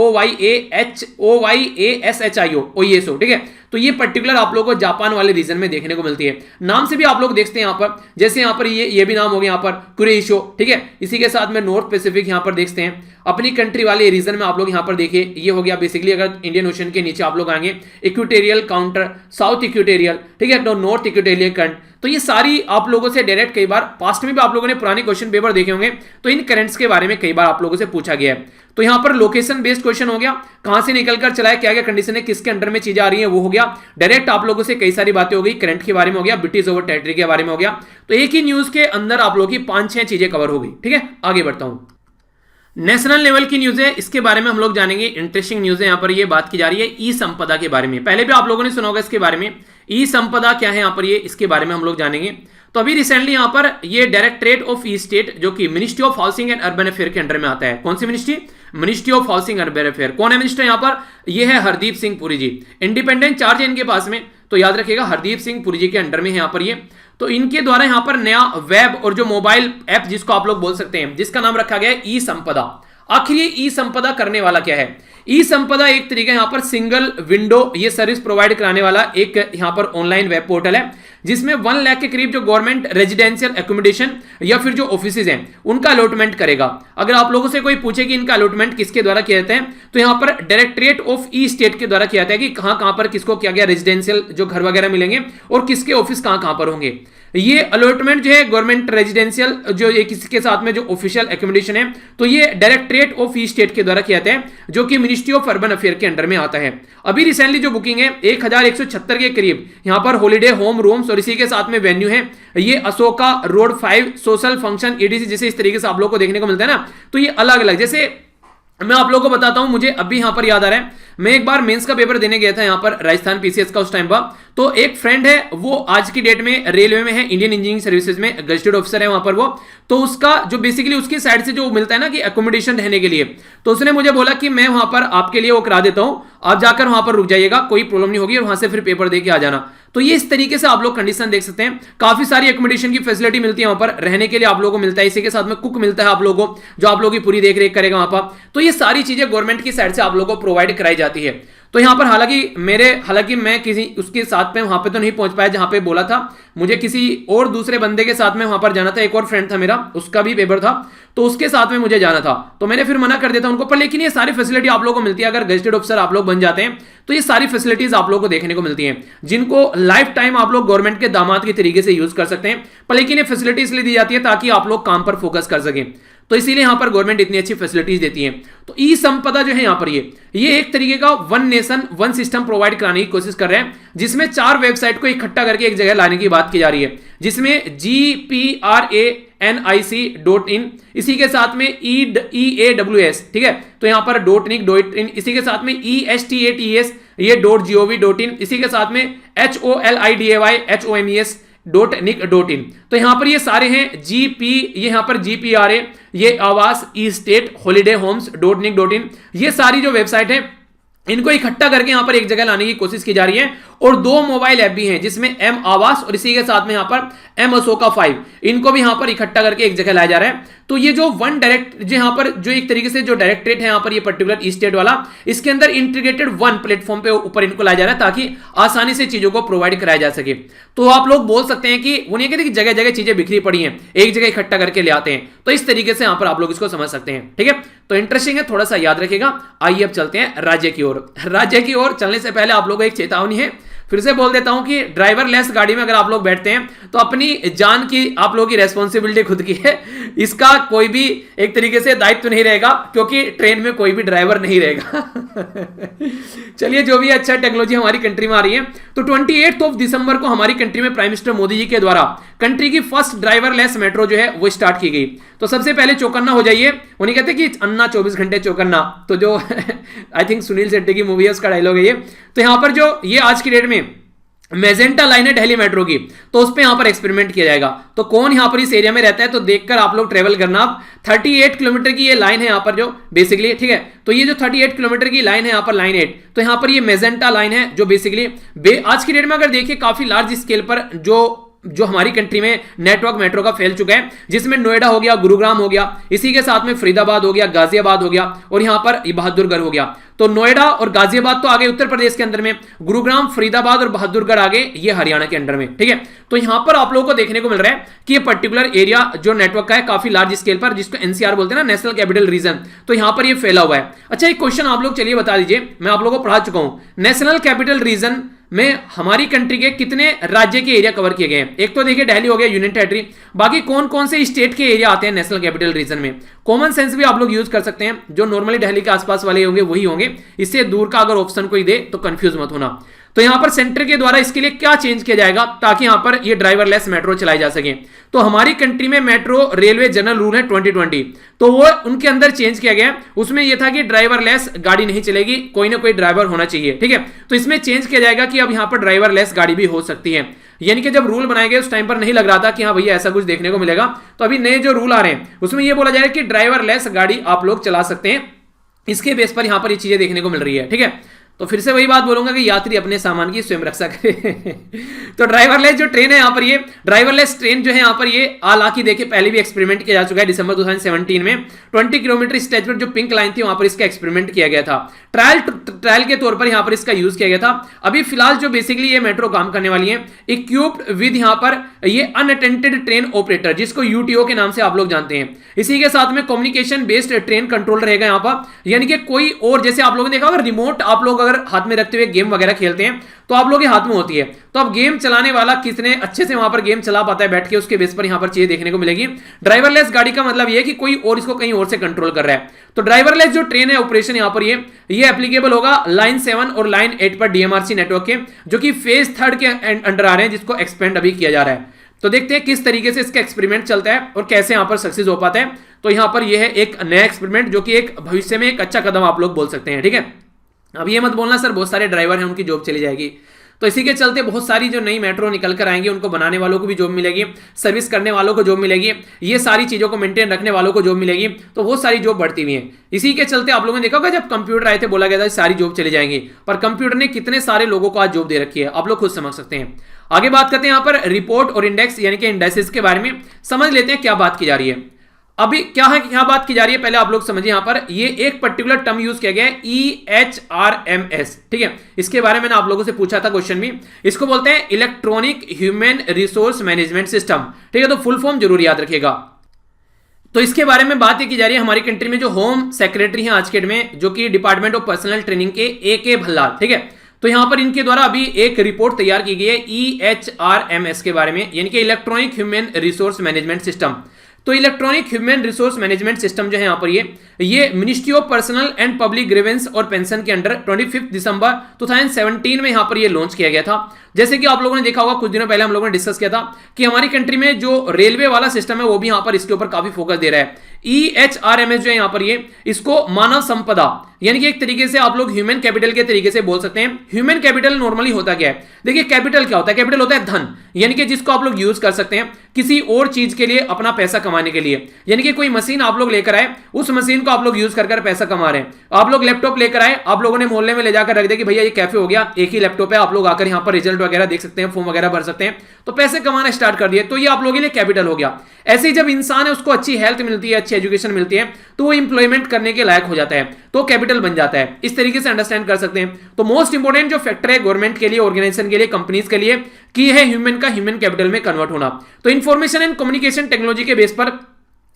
OYASHIO, ओएसओ, ठीक है। तो ये पर्टिकुलर आप लोगों को जापान वाले रीजन में देखने को मिलती है। नाम से भी आप लोग देखते हैं यहां पर, जैसे यहां पर ये भी नाम हो गया यहां पर कुरेशो, ठीक है। इसी के साथ में नॉर्थ पैसिफिक यहां पर देखते हैं, अपनी कंट्री वाले रीजन में आप लोग यहां पर देखिए, ये हो गया बेसिकली, अगर इंडियन ओशन के नीचे आप लोग आएंगे, इक्वेटोरियल काउंटर, साउथ इक्वेटोरियल, ठीक है, तो नॉर्थ इक्वेटोरियल करंट, तो ये सारी आप लोगों से डायरेक्ट कई बार पास्ट में भी आप लोगों ने पुराने क्वेश्चन पेपर देखे होंगे, तो इन करंट्स के बारे में कई बार आप लोगों से पूछा गया है। तो यहां पर लोकेशन बेस्ड क्वेश्चन हो गया, कहां से निकलकर चला है, क्या क्या कंडीशन है, किसके अंडर में चीजें आ रही हैं, वो हो गया। डायरेक्ट आप लोगों से कई सारी बातें हो गई, करंट के बारे में हो गया, ब्रिटिश ओवर टेरिटरी के बारे में हो गया। तो एक ही न्यूज के अंदर आप लोगों की 5-6 चीजें कवर हो गई। ठीक है, आगे बढ़ता हूं। नेशनल लेवल की न्यूज है, इसके बारे में हम लोग जानेंगे। इंटरेस्टिंग न्यूज है, यहां पर ये बात की जा रही है ई संपदा के बारे में। पहले भी आप लोगों ने सुना होगा इसके बारे में, ई संपदा क्या है, यहां पर ये इसके बारे में हम लोग जानेंगे। तो अभी रिसेंटली यहां पर ये डायरेक्टरेट ऑफ ई स्टेट, जो कि ministry of housing and urban affair के अंडर में आता है। कौन सी ministry? Ministry of housing and urban affair. कौन है मिनिस्टर यहां पर? ये है हरदीप सिंह पुरी जी। इंडिपेंडेंट चार्ज है इनके पास में, तो याद रखिएगा हरदीप सिंह पुरी जी के अंडर में यहां पर ये। तो इनके द्वारा यहां पर नया वेब और जो मोबाइल ऐप जिसको आप लोग बोल सकते हैं, जिसका नाम रखा गया है ई संपदा। आखिर ये ई संपदा करने वाला क्या है? ई संपदा एक तरीका यहां पर सिंगल विंडो ये सर्विस प्रोवाइड कराने वाला एक यहां पर ऑनलाइन वेब पोर्टल है, जिसमें 1 लाख के करीब जो गवर्नमेंट रेजिडेंशियल एकोमोडेशन या फिर जो ऑफिसेज हैं उनका अलॉटमेंट करेगा। अगर आप लोगों से कोई पूछे कि इनका अलॉटमेंट किसके द्वारा किया जाता है, तो यहां पर डायरेक्टरेट ऑफ ई स्टेट के द्वारा किया जाता है कि कहां कहां पर किसको क्या क्या रेजिडेंशियल जो घर वगैरह मिलेंगे और किसके ऑफिस कहां कहां पर होंगे। ये अलॉटमेंट जो है गवर्नमेंट रेजिडेंशियल जो ये किसके साथ में जो ऑफिशियल एकोमोडेशन है, तो ये डायरेक्टरेट ऑफ ई स्टेट के द्वारा किया जाता है, जो कि मिनिस्ट्री ऑफ अर्बन अफेयर के अंडर में आता है। अभी रिसेंटली जो बुकिंग है 1176 के करीब यहां पर हॉलिडे होम रूम्स और इसी के साथ में वेन्यू है ये Ashoka road 5 social function ADC, जैसे इस तरीके से आप लोगों को देखने को मिलता है ना। तो ये अलग अलग, जैसे मैं आप लोगों को बताता हूं, मुझे अभी यहां पर याद आ रहा है, मैं एक बार मेंस का पेपर देने गया था यहां पर राजस्थान पीसीएस का उस टाइम पर। तो एक फ्रेंड है, वो आज की डेट में रेलवे में है, इंडियन इंजीनियरिंग सर्विसेज में गजेटेड ऑफिसर है वहां पर वो। तो उसका जो बेसिकली उसकी साइड से जो मिलता है ना कि एकोमोडेशन रहने के लिए, तो उसने मुझे बोला कि मैं वहां पर आपके लिए वो करा देता हूं, आप जाकर वहां पर रुक जाइएगा, कोई प्रॉब्लम नहीं होगी और वहां से फिर पेपर दे के आ जाना। तो ये इस तरीके से आप लोग कंडीशन देख सकते हैं, काफी सारी एकोमोडेशन की फैसिलिटी मिलती है वहां पर, रहने के लिए आप लोगों को मिलता है, इसी के साथ में कुक मिलता है आप लोगों को, जो आप लोगों की पूरी देख रेख करेगा वहां पर। तो ये सारी चीजें गवर्नमेंट की साइड से आप लोगों को प्रोवाइड कराई जाती है। तो यहां पर हालांकि मैं किसी उसके साथ में वहां पे तो नहीं पहुंच पाया जहां पे बोला था, मुझे किसी और दूसरे बंदे के साथ में वहां पर जाना था, एक और फ्रेंड था मेरा, उसका भी पेपर था, तो उसके साथ में मुझे जाना था। तो मैंने फिर मना कर दिया था उनको, पर लेकिन ये सारी फैसिलिटी आप लोगों को मिलती है। अगर गजेटेड ऑफिसर आप लोग बन जाते हैं तो ये सारी फैसिलिटीज आप लोगों को देखने को मिलती हैं, जिनको लाइफ टाइम आप लोग गवर्नमेंट के दामाद के तरीके से यूज कर सकते हैं। पर लेकिन ये फैसिलिटी इसलिए दी जाती है ताकि आप लोग काम पर फोकस कर सकें, तो इसीलिए यहां पर गवर्नमेंट इतनी अच्छी फैसिलिटीज देती है। तो ई संपदा जो है यहां पर ये एक तरीके का one nation one system provide कराने की कोशिश कर रहे हैं, जिसमें 4 वेबसाइट को इकट्ठा करके एक जगह लाने की बात की जा रही है, जिसमें GPRANIC.in, इसी के साथ में EAWS, ठीक है, तो यहां पर .nic.in, इसी के साथ में ESTATS ये .gov.in, इसी के साथ में HOLIDAY.HOMES.nic.in। तो यहां पर ये सारे हैं ये यहां पर GPRA, ये आवास, ई स्टेट, हॉलिडे होम्स .nic.in, ये सारी जो वेबसाइट है इनको इकट्ठा करके यहां पर एक जगह लाने की कोशिश की जा रही है। और 2 मोबाइल ऐप भी हैं, जिसमें एम आवास और इसी के साथ में यहां पर एम अशोका 5, इनको भी यहां पर इकट्ठा करके एक जगह लाया जा रहा है। तो ये जो यहां पर जो एक तरीके से जो डायरेक्टरेट है यहां पर ये पर्टिकुलर ई स्टेट वाला, इसके अंदर इंटीग्रेटेड वन प्लेटफॉर्म पे ऊपर इनको लाया जा रहा है, ताकि आसानी से चीजों को प्रोवाइड कराया जा सके। तो आप लोग बोल सकते हैं कि वो नहीं कहते कि जगह जगह चीजें बिखरी पड़ी हैं, एक जगह इकट्ठा करके ले आते हैं। तो इस तरीके से यहां पर आप लोग इसको समझ सकते हैं, ठीक है। तो इंटरेस्टिंग है, थोड़ा सा याद रखेगा। आइए अब चलते हैं राज्य की ओर। राज्य की ओर चलने से पहले आप लोगों को एक चेतावनी है, फिर से बोल देता हूं कि ड्राइवर लेस गाड़ी में अगर आप लोग बैठते हैं तो अपनी जान की आप लोगों की रेस्पॉन्सिबिलिटी खुद की है, इसका कोई भी एक तरीके से दायित्व नहीं रहेगा, क्योंकि ट्रेन में कोई भी ड्राइवर नहीं रहेगा। चलिए, जो भी अच्छा टेक्नोलॉजी हमारी कंट्री में आ रही है, तो 28 दिसंबर को हमारी कंट्री में प्राइम मिनिस्टर मोदी जी के द्वारा कंट्री की फर्स्ट ड्राइवर लेस मेट्रो जो है वो स्टार्ट की गई। तो सबसे पहले चौकन्ना हो जाइए, वो नहीं कहते कि अन्ना 24 घंटे चौकन्ना, तो जो आई थिंक सुनील शेट्टी की मूवी है उसका डायलॉग है ये। तो यहां पर जो ये आज की डेट में मेजेंटा लाइन है दिल्ली मेट्रो की, तो उस पे यहां पर एक्सपेरिमेंट किया जाएगा। तो कौन यहां पर इस एरिया में रहता है तो देखकर आप लोग ट्रेवल करना। आप 38 किलोमीटर की ये लाइन है यहां पर जो बेसिकली, ठीक है, तो ये जो 38 किलोमीटर की लाइन है यहां पर लाइन 8, तो यहां पर ये मेजेंटा लाइन है जो बेसिकली आज की डेट में अगर देखिए काफी लार्ज स्केल पर जो हमारी कंट्री में नेटवर्क मेट्रो का फैल चुका है, जिसमें नोएडा हो गया, गुरुग्राम हो गया, इसी के साथ में फरीदाबाद हो गया, गाजियाबाद हो गया और यहां पर बहादुरगढ़ हो गया। तो नोएडा और गाजियाबाद तो आगे उत्तर प्रदेश के अंदर में, गुरुग्राम, फरीदाबाद और बहादुरगढ़ आगे ये हरियाणा के अंडर में, ठीक है। तो यहां पर आप लोगों को देखने को मिल रहा है कि ये पर्टिकुलर एरिया जो नेटवर्क का है काफी लार्ज स्केल पर, जिसको एनसीआर बोलते हैं ना, नेशनल कैपिटल रीजन, तो यहां पर ये फैला हुआ है। अच्छा, एक क्वेश्चन आप लोग चलिए बता दीजिए, मैं आप लोगों को पढ़ा चुका हूं, नेशनल कैपिटल रीजन में हमारी कंट्री के कितने राज्य के एरिया कवर किए गए हैं। एक तो देखिए दिल्ली हो गया यूनियन टेरिटरी, बाकी कौन कौन से स्टेट के एरिया आते हैं नेशनल कैपिटल रीजन में। कॉमन सेंस भी आप लोग यूज कर सकते हैं, जो नॉर्मली दिल्ली के आसपास वाले होंगे वही होंगे, इससे दूर का अगर ऑप्शन कोई दे तो कंफ्यूज मत होना। तो यहां पर सेंटर के द्वारा इसके लिए क्या चेंज किया जाएगा ताकि यहां पर ये ड्राइवरलेस मेट्रो चलाई जा सके। तो हमारी कंट्री में मेट्रो रेलवे जनरल रूल है 2020, तो वो उनके अंदर चेंज किया गया। उसमें यह था कि ड्राइवरलेस गाड़ी नहीं चलेगी, कोई ना कोई ड्राइवर होना चाहिए, ठीक है। तो इसमें चेंज किया जाएगा कि अब यहां पर ड्राइवरलेस गाड़ी भी हो सकती है। यानी कि जब रूल बनाए गए उस टाइम पर नहीं लग रहा था कि हाँ भैया ऐसा कुछ देखने को मिलेगा, तो अभी नए जो रूल आ रहे हैं उसमें यह बोला जाएगा कि ड्राइवरलेस गाड़ी आप लोग चला सकते हैं। इसके बेस पर यहां पर ये चीजें देखने को मिल रही है, ठीक है। तो फिर से वही बात बोलूंगा कि यात्री अपने सामान की स्वयं रक्षा करें। तो ड्राइवरलेस जो ट्रेन है यहाँ पर, ये ड्राइवरलेस ट्रेन जो है यहाँ पर ये हालांकि देखिए पहले भी एक्सपेरिमेंट किया जा चुका है। दिसंबर 2017 में 20 किलोमीटर स्ट्रेच पर जो पिंक लाइन थी वहां पर इसका एक्सपेरिमेंट किया गया था, ट्रायल के तौर पर यहाँ पर इसका यूज किया गया था। अभी फिलहाल जो बेसिकली ये मेट्रो काम करने वाली है इक्विप्ड विद यहाँ पर ये अनअटेंडेड ट्रेन ऑपरेटर, जिसको यूटीओ के नाम से आप लोग जानते हैं। इसी के साथ में कम्युनिकेशन बेस्ड ट्रेन कंट्रोल रहेगा यहाँ पर, यानी कि कोई और जैसे आप लोगों ने देखा होगा रिमोट आप लोग अगर हाथ में रखते हुए गेम वगैरह खेलते हैं तो आप लोग के हाथ में होती है, तो अब गेम चलाने वाला कितने अच्छे से वहां पर गेम चला पाता है बैठ के, उसके बेस पर यहां पर चीजें देखने को मिलेगी। ड्राइवरलेस गाड़ी का मतलब यह है कि कोई और इसको कहीं और से कंट्रोल कर रहा है। तो ड्राइवरलेस जो ट्रेन है ऑपरेशन यहां पर ये एप्लीकेबल होगा लाइन 7 और लाइन 8 पर डीएमआरसी नेटवर्क के, जो कि फेज 3 के अंडर आ रहे हैं, जिसको एक्सपेंड अभी किया जा रहा है। तो देखते हैं किस तरीके से इसका एक्सपेरिमेंट चलता है और कैसे यहां पर सक्सेस हो पाता है। तो यहां पर यह है एक नया एक्सपेरिमेंट जो कि एक भविष्य में एक अच्छा कदम आप लोग बोल सकते हैं, ठीक है। अब ये मत बोलना सर बहुत सारे ड्राइवर हैं उनकी जॉब चली जाएगी। तो इसी के चलते बहुत सारी जो नई मेट्रो निकल कर आएंगी उनको बनाने वालों को भी जॉब मिलेगी, सर्विस करने वालों को जॉब मिलेगी, ये सारी चीजों को मेंटेन रखने वालों को जॉब मिलेगी। तो बहुत सारी जॉब बढ़ती हुई है। इसी के चलते आप लोगों ने देखा होगा जब कंप्यूटर आए थे बोला गया था सारी जॉब चली जाएंगी, पर कंप्यूटर ने कितने सारे लोगों को आज जॉब दे रखी है आप लोग खुद समझ सकते हैं। आगे बात करते हैं यहाँ पर रिपोर्ट और इंडेक्स यानी कि इंडेक्सेस के बारे में, समझ लेते हैं क्या बात की जा रही है। अभी क्या है, क्या बात की जा रही है पहले आप लोग समझिए। यहां पर ये एक पर्टिकुलर टर्म यूज किया गया है EHRMS, ठीक है। इसके बारे में आप लोगों से पूछा था क्वेश्चन भी, इसको बोलते हैं electronic human resource management system, ठीक है। तो फुल फॉर्म जरूर याद रखिएगा। तो इसके बारे में बात की जा रही है हमारी कंट्री में जो होम सेक्रेटरी है आज के डेट में, जो कि डिपार्टमेंट ऑफ पर्सनल ट्रेनिंग के AK भल्लाल, ठीक है। तो यहां पर इनके द्वारा अभी एक रिपोर्ट तैयार की गई है EHRMS के बारे में, यानी कि electronic human resource management system. तो electronic human resource management system जो है यहां पर ये ministry of personnel and public grievance और पेंशन के अंडर 25 दिसंबर 2017 में यहां पर ये लॉन्च किया गया था। जैसे कि आप लोगों ने देखा होगा कुछ दिनों पहले हम लोगों ने डिस्कस किया था कि हमारी कंट्री में जो रेलवे वाला सिस्टम है वो भी यहां पर इसके ऊपर काफी फोकस दे रहा है। EHRMS जो है यहां पर इसको मानव संपदा यानी कि एक तरीके से आप लोग ह्यूमन कैपिटल के तरीके से बोल सकते हैं। ह्यूमन कैपिटल नॉर्मली होता क्या है, देखिए कैपिटल क्या होता है, कैपिटल होता है धन, यानी कि जिसको आप लोग यूज कर सकते हैं किसी और चीज के लिए, अपना पैसा कमाने के लिए। यानी कि कोई मशीन आप लोग लेकर आए, उस मशीन को आप लोग यूज कर पैसा कमा रहे हैं। आप लोग लैपटॉप लेकर आए, आप लोगों ने मोहल्ले में ले जाकर रख दिया कि भैया ये कैफे हो गया, एक ही लैपटॉप है, आप लोग आकर यहाँ पर रिजल्ट वगैरह देख सकते हैं, फॉर्म वगैरह भर सकते हैं, तो पैसे कमाना स्टार्ट कर दिए, तो ये आप लोगों के लिए कैपिटल हो गया। ऐसे ही जब इंसान है उसको अच्छी हेल्थ मिलती है, अच्छी एजुकेशन मिलती है, तो वो इंप्लॉयमेंट करने के लायक हो जाता है, तो कैपिटल बन जाता है। इस तरीके से अंडरस्टैंड कर सकते हैं। तो मोस्ट इंपोर्टेंट जो फैक्टर है गवर्नमेंट के लिए, ऑर्गेनाइजेशन के लिए, कंपनीज के लिए की है ह्यूमन का ह्यूमन कैपिटल में कन्वर्ट होना। तो इंफॉर्मेशन एंड कम्युनिकेशन टेक्नोलॉजी के बेस पर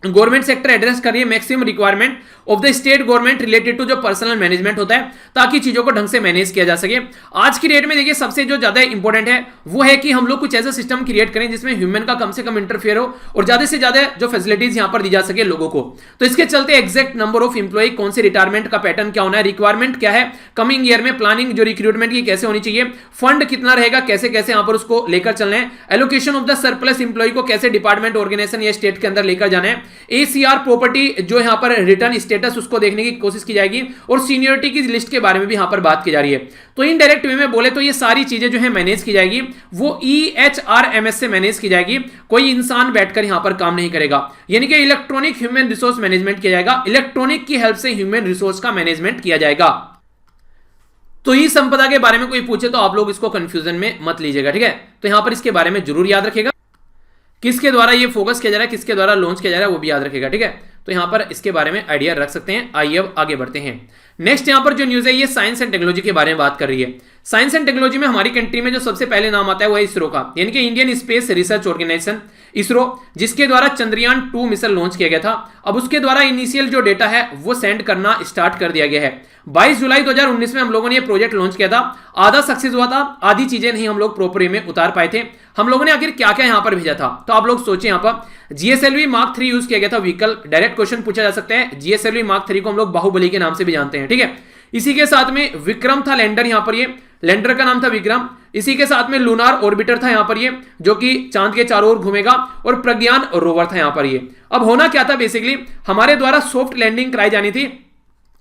गवर्नमेंट सेक्टर एड्रेस कर रही है maximum requirement of the state government related to जो पर्सनल मैनेजमेंट होता है, ताकि चीजों को ढंग से मैनेज किया जा सके। आज की डेट में देखिए सबसे जो ज्यादा इंपॉर्टेंट है वो है कि हम लोग कुछ ऐसा सिस्टम क्रिएट करें जिसमें ह्यूमन का कम से कम इंटरफेयर हो और ज्यादा से ज्यादा जो फैसिलिटीज यहां पर दी जा सके लोगों को। तो इसके चलते एग्जैक्ट नंबर ऑफ इंप्लॉय, कौन से रिटायरमेंट का पैटर्न क्या होना है, रिक्वायरमेंट क्या है, कमिंग ईयर में प्लानिंग जो रिक्रूटमेंट की कैसे होनी चाहिए, फंड कितना रहेगा, कैसे कैसे यहां पर उसको लेकर चलना है, allocation of the surplus employ को कैसे डिपार्टमेंट, ऑर्गेनाइजेशन या स्टेट के अंदर लेकर जाना है, ACR प्रॉपर्टी जो यहां पर रिटर्न स्टेटस उसको देखने की कोशिश की जाएगी, और सीनियरिटी की लिस्ट के बारे में भी यहां पर बात की जा रही है। तो इनडायरेक्ट वे में बोले तो ये सारी चीजें जो है मैनेज की जाएगी वो EHRMS से मैनेज की जाएगी। कोई इंसान बैठकर यहां पर काम नहीं करेगा, यानी कि इलेक्ट्रॉनिक ह्यूमन रिसोर्स मैनेजमेंट किया जाएगा, इलेक्ट्रॉनिक की हेल्प से ह्यूमन रिसोर्स का मैनेजमेंट किया जाएगा। तो ई संपदा के बारे में कोई पूछे तो आप लोग इसको कंफ्यूजन में मत लीजिएगा, ठीक है। तो यहां पर इसके बारे में जरूर याद रखिएगा, किसके द्वारा ये फोकस किया जा रहा है, किसके द्वारा लॉन्च किया जा रहा है वो भी याद रखेगा, ठीक है। तो यहां पर इसके बारे में आइडिया रख सकते हैं। आइए अब आगे बढ़ते हैं। नेक्स्ट यहां पर जो न्यूज है ये साइंस एंड टेक्नोलॉजी के बारे में बात कर रही है। साइंस एंड टेक्नोलॉजी में हमारी कंट्री में जो सबसे पहले नाम आता है वो है इसरो का, यानी कि Indian Space Research Organisation ISRO, जिसके द्वारा चंद्रयान 2 मिशन लॉन्च किया गया था। अब उसके द्वारा इनिशियल जो डेटा है वो सेंड करना स्टार्ट कर दिया गया है। 22 जुलाई 2019 में हम लोगों ने ये प्रोजेक्ट लॉन्च किया था। आधा सक्सेस हुआ था, आधी चीजें नहीं हम लोग प्रॉपर में उतार पाए थे। हम लोगों ने आखिर क्या क्या यहां पर भेजा था, तो आप लोग सोचे यहां पर GSLV Mark 3 यूज किया गया था व्हीकल। डायरेक्ट क्वेश्चन पूछा जा सकता है। GSLV Mark 3 को हम लोग बाहुबली के नाम से भी जानते हैं, ठीक है। इसी के साथ में विक्रम था लैंडर, यहां पर ये लैंडर का नाम था विक्रम। इसी के साथ में लूनार ऑर्बिटर था यहां पर ये, जो कि चांद के चारों ओर घूमेगा, और प्रज्ञान रोवर था यहां पर ये। अब होना क्या था, बेसिकली हमारे द्वारा सॉफ्ट लैंडिंग कराई जानी थी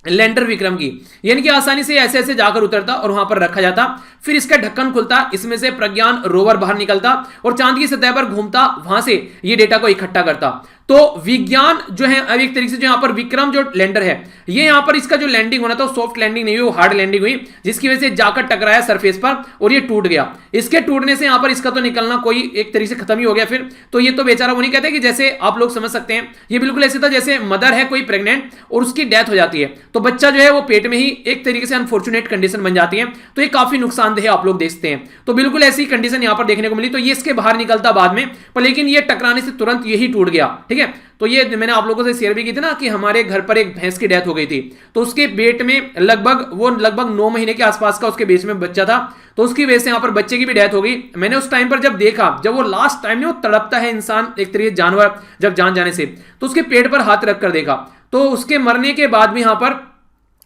लैंडर विक्रम की, यानी कि आसानी से ऐसे ऐसे जाकर उतरता और वहां पर रखा जाता, फिर इसका ढक्कन खुलता, इसमें से प्रज्ञान रोवर बाहर निकलता और चांद की सतह पर घूमता, वहां से ये डेटा को इकट्ठा करता। तो विज्ञान जो है, अब एक तरीके से जो यहां पर विक्रम जो लैंडर है, ये यहां पर इसका जो लैंडिंग होना था वो सॉफ्ट लैंडिंग नहीं हुई, वो हार्ड लैंडिंग हुई, जिसकी वजह से जाकर टकराया सरफेस पर और ये टूट गया। इसके टूटने से यहां पर इसका तो निकलना कोई एक तरीके से खत्म ही हो गया फिर। तो ये तो बेचारा वो नहीं कहते कि जैसे आप लोग समझ सकते हैं, ये बिल्कुल ऐसे था जैसे मदर है कोई प्रेग्नेंट और उसकी डेथ हो जाती है, तो बच्चा जो है वो पेट में ही एक तरीके से अनफॉर्चुनेट कंडीशन बन जाती है। तो ये काफी नुकसानदेह आप लोग देखते हैं। तो बिल्कुल ऐसी कंडीशन यहां पर देखने को मिली। तो ये इसके बाहर निकलता बाद में, पर लेकिन ये टकराने से तुरंत यही टूट गया, ठीक है। तो ये मैंने आप लोगों से शेयर भी की थी ना कि हमारे घर पर एक भैंस की डेथ हो गई थी, तो उसके पेट में लगभग 9 महीने के आसपास का उसके बीच में बच्चा था, तो उसकी वजह से यहां पर बच्चे की भी डेथ हो गई। मैंने उस टाइम पर जब देखा, जब वो लास्ट टाइम में वो तड़पता है इंसान एक तरीके जानवर जब जान जाने से, तो उसके पेट पर हाथ रखकर देखा, तो उसके मरने के बाद भी यहां पर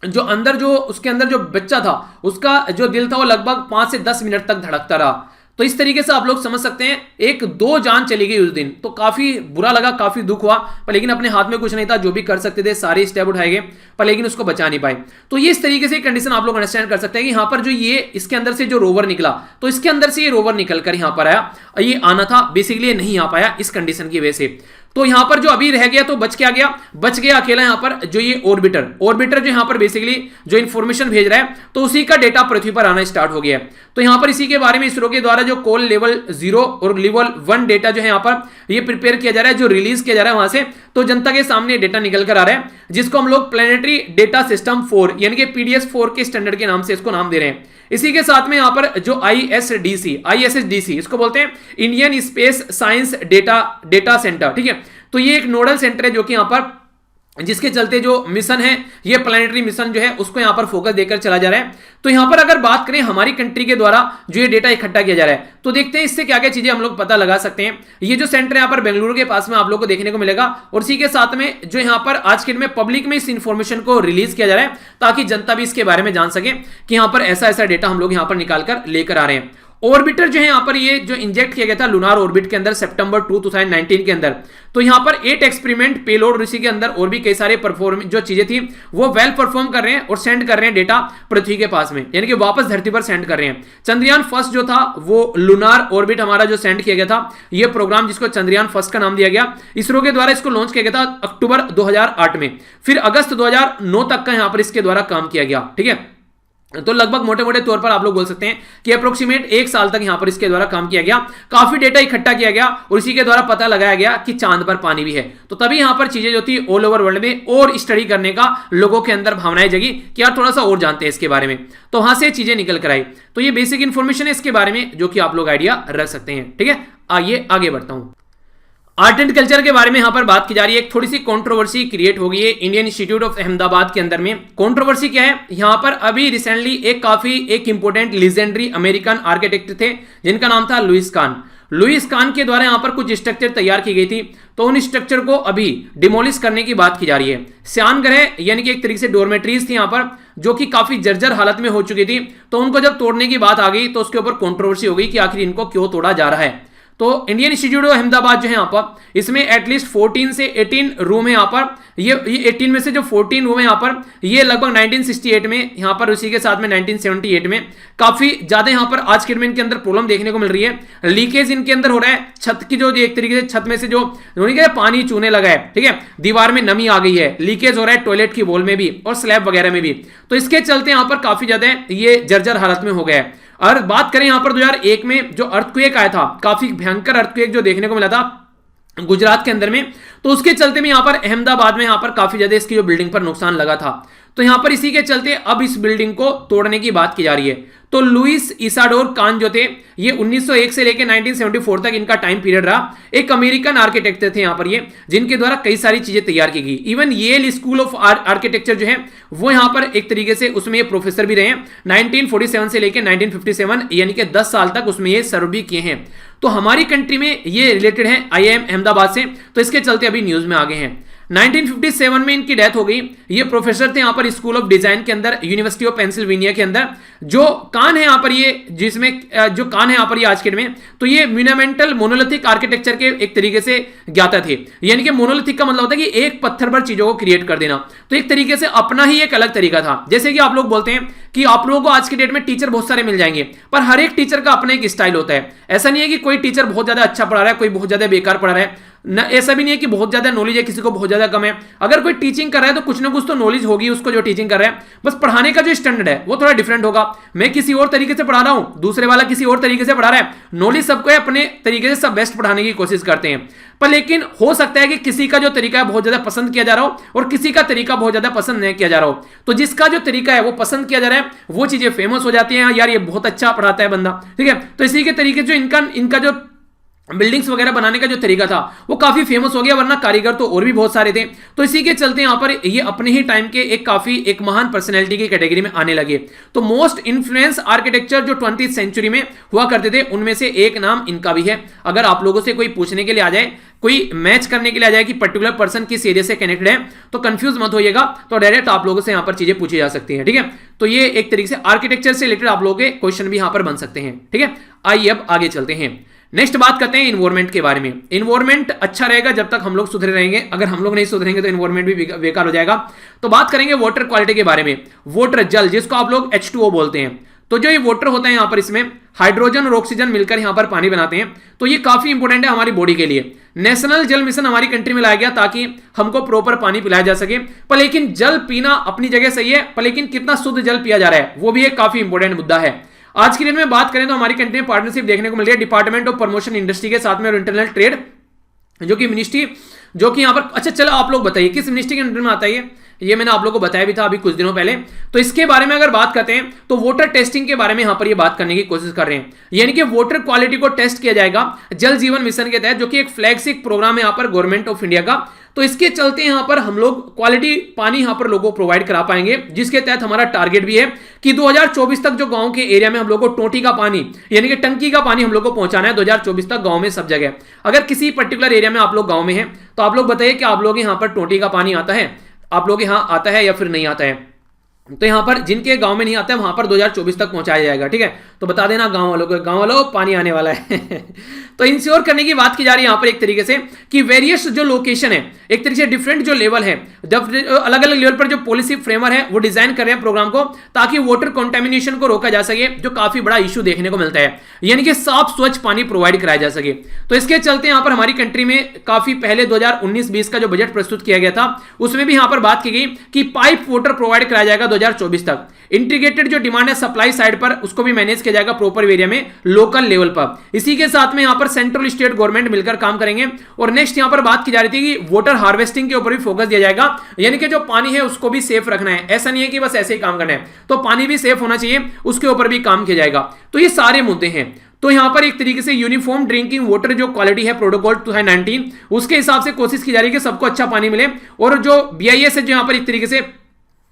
उसके अंदर जो बच्चा था उसका जो दिल था वो लगभग 5 से 10 मिनट तक धड़कता रहा। तो इस तरीके से आप लोग समझ सकते हैं, 1-2 जान चली गई उस दिन। तो काफी बुरा लगा, काफी दुख हुआ, पर लेकिन अपने हाथ में कुछ नहीं था, जो भी कर सकते थे सारे स्टेप उठाए गए, पर लेकिन उसको बचा नहीं पाए। तो ये इस तरीके से कंडीशन आप लोग अंडरस्टैंड कर सकते हैं कि यहां पर जो ये इसके अंदर से जो रोवर निकला, तो इसके अंदर से ये रोवर निकलकर यहां पर आया, ये आना था, बेसिकली नहीं आ पाया इस कंडीशन की वजह से। तो यहां पर जो अभी रह गया तो बच गया अकेला यहां पर जो ये ऑर्बिटर जो यहां पर बेसिकली जो इंफॉर्मेशन भेज रहा है, तो उसी का डेटा पृथ्वी पर आना स्टार्ट हो गया है। तो यहां पर इसी के बारे में इसरो के द्वारा जो कॉल लेवल 0 और लेवल 1 डेटा जो है यहां पर ये प्रिपेयर किया जा रहा है, जो रिलीज किया जा रहा है वहां से, तो जनता के सामने डेटा निकल कर आ रहा है, जिसको हम लोग प्लेनेटरी डेटा सिस्टम 4 यानी कि PDS-4 के स्टैंडर्ड के नाम से इसको नाम दे रहे हैं। इसी के साथ में यहां पर जो ISSDC इसको बोलते हैं Indian space science data centre, ठीक है। तो ये एक नोडल सेंटर है जो कि यहां पर जिसके चलते जो मिशन है, ये प्लैनेटरी मिशन जो है उसको यहां पर फोकस देकर चला जा रहा है। तो यहां पर अगर बात करें हमारी कंट्री के द्वारा जो ये डेटा इकट्ठा किया जा रहा है, तो देखते हैं इससे क्या क्या चीजें हम लोग पता लगा सकते हैं। ये जो सेंटर यहां पर बेंगलुरु के पास में आप लोग को देखने को मिलेगा, और इसी के साथ में जो यहां पर आज के दिन में पब्लिक में इस इंफॉर्मेशन को रिलीज किया जा रहा है, ताकि जनता भी इसके बारे में जान सके कि यहां पर ऐसा ऐसा डेटा हम लोग यहां पर निकाल कर लेकर आ रहे हैं। ऑर्बिटर जो है यहां पर ये जो इंजेक्ट किया गया था लूनार ऑर्बिट के अंदर सितंबर 2019 के अंदर, तो यहां पर 8 एक्सपेरिमेंट पेलोड ऋषि के अंदर और भी कई सारे परफॉर्म जो चीजें थी वो वेल परफॉर्म कर रहे हैं और सेंड कर रहे हैं डेटा पृथ्वी के पास में, यानी कि वापस धरती पर सेंड कर रहे हैं। चंद्रयान फर्स्ट जो था वो लूनार ऑर्बिट हमारा जो सेंड किया गया था, ये प्रोग्राम जिसको चंद्रयान फर्स्ट का नाम दिया गया, इसरो के द्वारा इसको लॉन्च किया गया था अक्टूबर 2008 में, फिर अगस्त 2009 तक का यहां पर इसके द्वारा काम किया गया, ठीक है। तो लगभग मोटे मोटे तौर पर आप लोग बोल सकते हैं कि अप्रोक्सीमेट 1 साल तक यहां पर इसके द्वारा काम किया गया, काफी डेटा इकट्ठा किया गया और इसी के द्वारा पता लगाया गया कि चांद पर पानी भी है। तो तभी यहां पर चीजें जो थी ऑल ओवर वर्ल्ड में और स्टडी करने का लोगों के अंदर भावनाएं जगी कि यार थोड़ा सा और जानते हैं इसके बारे में, तो वहां से चीजें निकल कर आई। तो ये बेसिक इंफॉर्मेशन है इसके बारे में जो कि आप लोग आइडिया रख सकते हैं, ठीक है। आइए आगे बढ़ता हूं। आर्ट एंड कल्चर के बारे में यहां पर बात की जा रही है। एक थोड़ी सी कंट्रोवर्सी क्रिएट हो गई है इंडियन इंस्टीट्यूट ऑफ अहमदाबाद के अंदर में। कंट्रोवर्सी क्या है, यहां पर अभी रिसेंटली एक इंपोर्टेंट लीजेंडरी अमेरिकन आर्किटेक्ट थे जिनका नाम था लुइस कान के द्वारा यहां पर कुछ स्ट्रक्चर तैयार की गई थी, तो उन स्ट्रक्चर को अभी डिमोलिश करने की बात की जा रही है। श्यान ग्रह यानी कि एक तरीके से डोरमेट्रीज थी यहां पर जो कि काफी जर्जर हालत में हो चुकी थी, तो उनको जब तोड़ने की बात आ गई तो उसके ऊपर कंट्रोवर्सी हो गई कि आखिर इनको क्यों तोड़ा जा रहा है। तो इंडियन इंस्टीट्यूट ऑफ अहमदाबाद जो है यहाँ पर इसमें एटलीस्ट 14 से 18 रूम है यहाँ पर, ये 18 में से जो 14 रूम है यहाँ पर ये लगभग 1968 में यहाँ पर, उसी के साथ में 1978 में काफी ज्यादा यहाँ पर आज के दिन इनके अंदर प्रॉब्लम देखने को मिल रही है। लीकेज इनके अंदर हो रहा है, छत की जो एक तरीके से छत में से जो पानी चूने लगा है, ठीक है, दीवार में नमी आ गई है, लीकेज हो रहा है टॉयलेट की वॉल में भी और स्लैब वगैरह में भी, तो इसके चलते यहाँ पर काफी ज्यादा ये जर्जर हालत में हो गया है। और बात करें यहां पर 2001 में जो अर्थक्वेक आया था, काफी भयंकर अर्थक्वेक जो देखने को मिला था गुजरात के अंदर में, तो उसके चलते में यहां पर अहमदाबाद में यहां पर काफी ज्यादा इसकी जो बिल्डिंग पर नुकसान लगा था। तो यहां पर इसी के चलते अब इस बिल्डिंग को तोड़ने की बात की जा रही है। तो लुइस इसाडोर कान जो थे ये 1901 से लेकर 1974 तक इनका टाइम पीरियड रहा। एक अमेरिकन आर्किटेक्ट थे यहाँ पर ये, जिनके द्वारा कई सारी चीजें तैयार की गई। Even Yale School of Architecture जो है वो यहाँ पर एक तरीके से उसमें ये प्रोफेसर भी रहे हैं। 1947 से लेकर 1957 यानी कि 10 साल तक उसमें ये सर्व भी किए हैं। तो हमारी कंट्री में ये रिलेटेड है IIM अहमदाबाद से, तो इसके चलते अभी न्यूज में आ गए हैं। 1957 में इनकी डेथ हो गई। ये प्रोफेसर थे यहाँ पर स्कूल ऑफ डिजाइन के अंदर, यूनिवर्सिटी ऑफ पेंसिल्वेनिया के अंदर। जो कान है यहाँ पर ये, जिसमें जो कान है यहाँ पर ये आज के डेट में, तो ये म्यूनामेंटल मोनोलिथिक आर्किटेक्चर के एक तरीके से ज्ञाता थे। यानी कि मोनोलिथिक का मतलब होता है कि एक पत्थर पर चीजों को क्रिएट कर देना। तो एक तरीके से अपना ही एक अलग तरीका था। जैसे कि आप लोग बोलते हैं कि आप लोगों को आज के डेट में टीचर बहुत सारे मिल जाएंगे, पर हर एक टीचर का अपना एक स्टाइल होता है। ऐसा नहीं है कि कोई टीचर बहुत ज्यादा अच्छा पढ़ा रहा है, कोई बहुत ज्यादा बेकार पढ़ा रहा है, न ऐसा भी नहीं है कि बहुत ज्यादा नॉलेज है, किसी को बहुत ज्यादा कम है। अगर कोई टीचिंग कर रहा है तो कुछ ना कुछ तो नॉलेज होगी उसको, जो टीचिंग कर रहा है। बस पढ़ाने का जो स्टैंडर्ड है वो थोड़ा डिफरेंट होगा। मैं किसी और तरीके से पढ़ा रहा हूं, दूसरे वाला किसी और तरीके से पढ़ा रहा है। नॉलेज सबको है, अपने तरीके से सब बेस्ट पढ़ाने की कोशिश करते हैं। पर लेकिन हो सकता है कि किसी का जो तरीका है बहुत ज्यादा पसंद किया जा रहा हो और किसी का तरीका बहुत ज्यादा पसंद नहीं किया जा रहा हो। तो जिसका जो तरीका है वो पसंद किया जा रहा है वो चीजें फेमस हो जाती हैं, यार ये बहुत अच्छा पढ़ाता है बंदा, ठीक है। तो इसी के तरीके जो इनका जो बिल्डिंग्स वगैरह बनाने का जो तरीका था वो काफी फेमस हो गया, वरना कारीगर तो और भी बहुत सारे थे। तो इसी के चलते यहां पर ये अपने ही टाइम के एक महान पर्सनैलिटी की कैटेगरी में आने लगे। तो मोस्ट इन्फ्लुएंस आर्किटेक्चर जो 20th सेंचुरी में हुआ करते थे उनमें से एक नाम इनका भी है। अगर आप लोगों से कोई पूछने के लिए आ जाए, कोई मैच करने के लिए आ जाए कि पर्टिकुलर पर्सन किस एरिया से कनेक्टेड है, तो कंफ्यूज मत होइएगा, तो डायरेक्ट आप लोगों से यहां पर चीजें पूछी जा सकती हैं, ठीक है। तो ये एक तरीके से आर्किटेक्चर से रिलेटेड आप लोगों के क्वेश्चन भी यहां पर बन सकते हैं, ठीक है। आइए अब आगे चलते हैं। नेक्स्ट बात करते हैं इन्वायरमेंट के बारे में। इन्वायरमेंट अच्छा रहेगा जब तक हम लोग सुधरे रहेंगे, अगर हम लोग नहीं सुधरेंगे तो इन्वायरमेंट भी बेकार हो जाएगा। तो बात करेंगे वाटर क्वालिटी के बारे में। वाटर, जल, जिसको आप लोग H2O बोलते हैं। तो जो ये वाटर होता है यहाँ पर, इसमें हाइड्रोजन और ऑक्सीजन मिलकर यहाँ पर पानी बनाते हैं। तो ये काफी इंपॉर्टेंट है हमारी बॉडी के लिए। नेशनल जल मिशन हमारी कंट्री में लाया गया ताकि हमको प्रॉपर पानी पिलाया जा सके। पर लेकिन जल पीना अपनी जगह सही है, पर लेकिन कितना शुद्ध जल पिया जा रहा है वो भी एक काफी इंपॉर्टेंट मुद्दा है। आज की डेट में बात करें तो हमारी कंट्री में पार्टनरशिप देखने को मिल रही है डिपार्टमेंट ऑफ प्रमोशन इंडस्ट्री के साथ में और इंटरनल ट्रेड, जो कि मिनिस्ट्री, जो कि यहां पर, अच्छा चलो आप लोग बताइए किस मिनिस्ट्री के अंडर में आता है ये मैंने आप लोगों को बताया भी था अभी कुछ दिनों पहले। तो इसके बारे में अगर बात करते हैं तो वाटर टेस्टिंग के बारे में यहां पर ये बात करने की कोशिश कर रहे हैं। यानी कि वाटर क्वालिटी को टेस्ट किया जाएगा जल जीवन मिशन के तहत, जो कि एक फ्लैगशिप प्रोग्राम है यहां पर गवर्नमेंट ऑफ इंडिया का। तो इसके चलते यहां पर हम लोग क्वालिटी पानी यहां पर लोगों को प्रोवाइड करा पाएंगे, जिसके तहत हमारा टारगेट भी है कि 2024 तक जो गांव के एरिया में हम लोग को टोटी का पानी यानी कि टंकी का पानी हम लोग को पहुंचाना है 2024 तक गांव में सब जगह। अगर किसी पर्टिकुलर एरिया में आप लोग गांव में हैं तो आप लोग बताइए कि आप लोग यहां पर टोटी का पानी आता है, आप लोग यहां आता है या फिर नहीं आता है। तो यहां पर जिनके गांव में नहीं आता है वहां पर 2024 तक पहुंचाया जाएगा, ठीक है। तो बता देना गांव वालों को, गांव वालों पानी आने वाला है तो इंश्योर करने की बात की जा रही है यहां पर एक तरीके से कि वेरियस जो लोकेशन है, एक तरीके से डिफरेंट जो लेवल है, अलग अलग लेवल पर जो पॉलिसी फ्रेमर है वो डिजाइन कर रहे हैं प्रोग्राम को, ताकि वाटर कंटेमिनेशन को रोका जा सके, जो काफी बड़ा इशू देखने को मिलता है। यानी कि साफ स्वच्छ पानी प्रोवाइड कराया जा सके। तो इसके चलते यहां पर हमारी कंट्री में काफी पहले 2019-20 का जो बजट प्रस्तुत किया गया था उसमें भी यहां पर बात की गई कि पाइप वाटर प्रोवाइड कराया जाएगा 2024 तक। इंटीग्रेटेड जो डिमांड है सप्लाई साइड पर उसको भी मैनेज किया जाएगा प्रॉपर एरिया में, लोकल लेवल पर। इसी के साथ में यहां पर सेंट्रल स्टेट गवर्नमेंट मिलकर काम करेंगे। और नेक्स्ट यहां पर बात की जा रही थी कि वाटर हार्वेस्टिंग के ऊपर भी फोकस दिया जाएगा, यानी कि जो पानी है उसको भी सेफ रखना है। ऐसा नहीं है कि बस ऐसे ही काम करना है, तो पानी भी सेफ होना चाहिए, उसके ऊपर भी काम किया जाएगा। तो ये सारे मुद्दे हैं। तो यहां पर एक तरीके से यूनिफॉर्म ड्रिंकिंग वाटर जो क्वालिटी है प्रोटोकॉल 2019 उसके हिसाब से कोशिश की जा रही है कि सबको अच्छा पानी मिले। और जो BIS है जो यहां पर एक तरीके से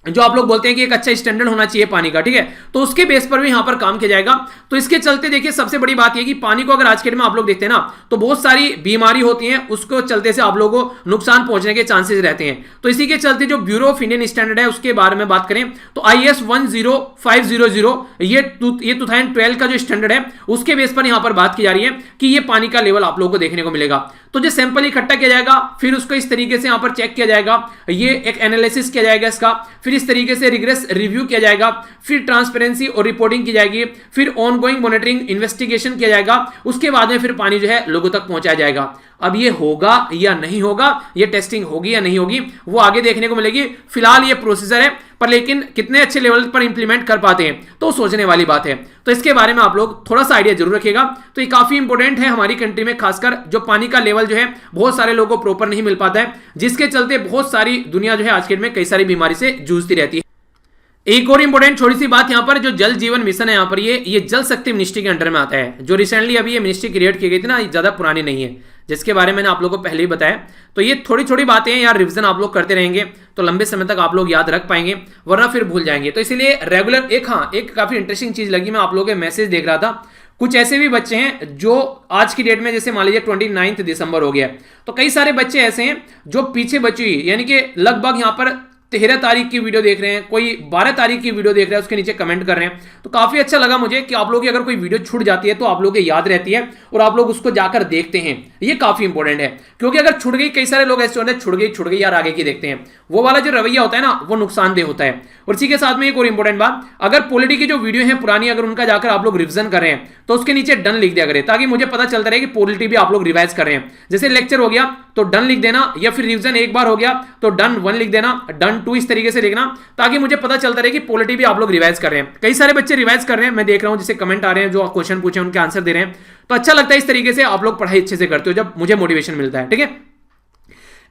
जो आप लोग बोलते हैं कि एक अच्छा स्टैंडर्ड होना चाहिए पानी का, ठीक है, तो उसके बेस पर भी यहां पर काम किया जाएगा। तो इसके चलते देखिए सबसे बड़ी बात यह कि पानी को अगर आज के डेट में आप लोग देखते हैं ना तो बहुत सारी बीमारी होती हैं, उसको चलते से आप लोगों को नुकसान पहुंचने के चांसेस रहते हैं। तो इसी के चलते जो ब्यूरो ऑफ इंडियन स्टैंडर्ड है उसके बारे में बात करें तो IS 10500 ये 2012 का जो स्टैंडर्ड है उसके बेस पर यहां पर बात की जा रही है कि ये पानी का लेवल आप लोगों को देखने को मिलेगा। तो जो सैंपल इकट्ठा किया जाएगा फिर उसको इस तरीके से यहां पर चेक किया जाएगा, ये एक एनालिसिस किया जाएगा इसका, फिर इस तरीके से रिग्रेस रिव्यू किया जाएगा, फिर ट्रांसपेरेंसी और रिपोर्टिंग की जाएगी, फिर ऑनगोइंग मॉनिटरिंग इन्वेस्टिगेशन किया जाएगा, उसके बाद में फिर पानी जो है लोगों तक पहुंचाया जाएगा। अब ये होगा या नहीं होगा, ये टेस्टिंग होगी या नहीं होगी, वो आगे देखने को मिलेगी। फिलहाल ये प्रोसीजर है, पर लेकिन कितने अच्छे लेवल पर इंप्लीमेंट कर पाते हैं तो सोचने वाली बात है। तो इसके बारे में आप लोग थोड़ा सा आइडिया जरूर रखिएगा। तो ये काफी इंपॉर्टेंट है हमारी कंट्री में, खासकर जो पानी का लेवल जो है बहुत सारे लोगों को प्रॉपर नहीं मिल पाता है, जिसके चलते बहुत सारी दुनिया जो है आज के डेट में कई सारी बीमारी से जूझती रहती है। एक और इंपॉर्टेंट छोटी सी बात यहां पर, जो जल जीवन मिशन है यहां पर, ये जल शक्ति मिनिस्ट्री के अंडर में आता है। जो रिसेंटली अभी ये मिनिस्ट्री क्रिएट की गई थी ना, ये ज्यादा पुरानी नहीं है, जिसके बारे में मैंने आप लोगों को पहले ही बताया। तो ये थोड़ी छोटी बातें हैं यार, रिवीजन आप लोग करते रहेंगे तो लंबे समय तक आप लोग याद रख पाएंगे, वरना फिर भूल जाएंगे। तो इसीलिए रेगुलर एक काफी इंटरेस्टिंग चीज लगी, मैं आप लोगों के मैसेज देख रहा था, कुछ ऐसे भी बच्चे हैं जो आज की डेट में, जैसे मान लीजिए 29 दिसंबर हो गया, तो कई सारे बच्चे ऐसे हैं जो पीछे बची हुई, यानी कि लगभग यहां पर 13 तारीख की वीडियो देख रहे हैं, कोई 12 तारीख की वीडियो देख रहा है, उसके नीचे कमेंट कर रहे हैं। तो काफी अच्छा लगा मुझे कि आप लोगों की अगर कोई वीडियो छूट जाती है तो आप लोगों को याद रहती है और आप लोग उसको जाकर देखते हैं। ये काफी इंपॉर्टेंट है, क्योंकि अगर छूट गई, कई सारे लोग ऐसे होते हैं छूट गई यार आगे की देखते हैं, वो वाला जो रवैया होता है ना, वो नुकसानदेह होता है। और इसी के साथ में एक और इंपॉर्टेंट बात, अगर पॉलिटी की जो वीडियो है पुरानी, अगर उनका जाकर आप लोग रिवीजन कर रहे हैं तो उसके नीचे डन लिख दिया करें, ताकि मुझे पता चलता रहे कि पॉलिटी भी आप लोग रिवाइज कर रहे हैं। जैसे लेक्चर हो गया तो डन लिख देना, या फिर रिवीजन एक बार हो गया तो डन 1 लिख देना, डन 2 इस तरीके से लिखना, ताकि मुझे पता चलता रहे कि पॉलिटी भी आप लोग रिवाइज कर रहे हैं। कई सारे बच्चे रिवाइज कर रहे हैं, मैं देख रहा हूं, जिसे कमेंट आ रहे हैं, जो क्वेश्चन पूछे उनके आंसर दे रहे हैं। तो अच्छा लगता है इस तरीके से आप लोग पढ़ाई अच्छे से करते हो, जब मुझे मोटिवेशन मिलता है। ठीक है,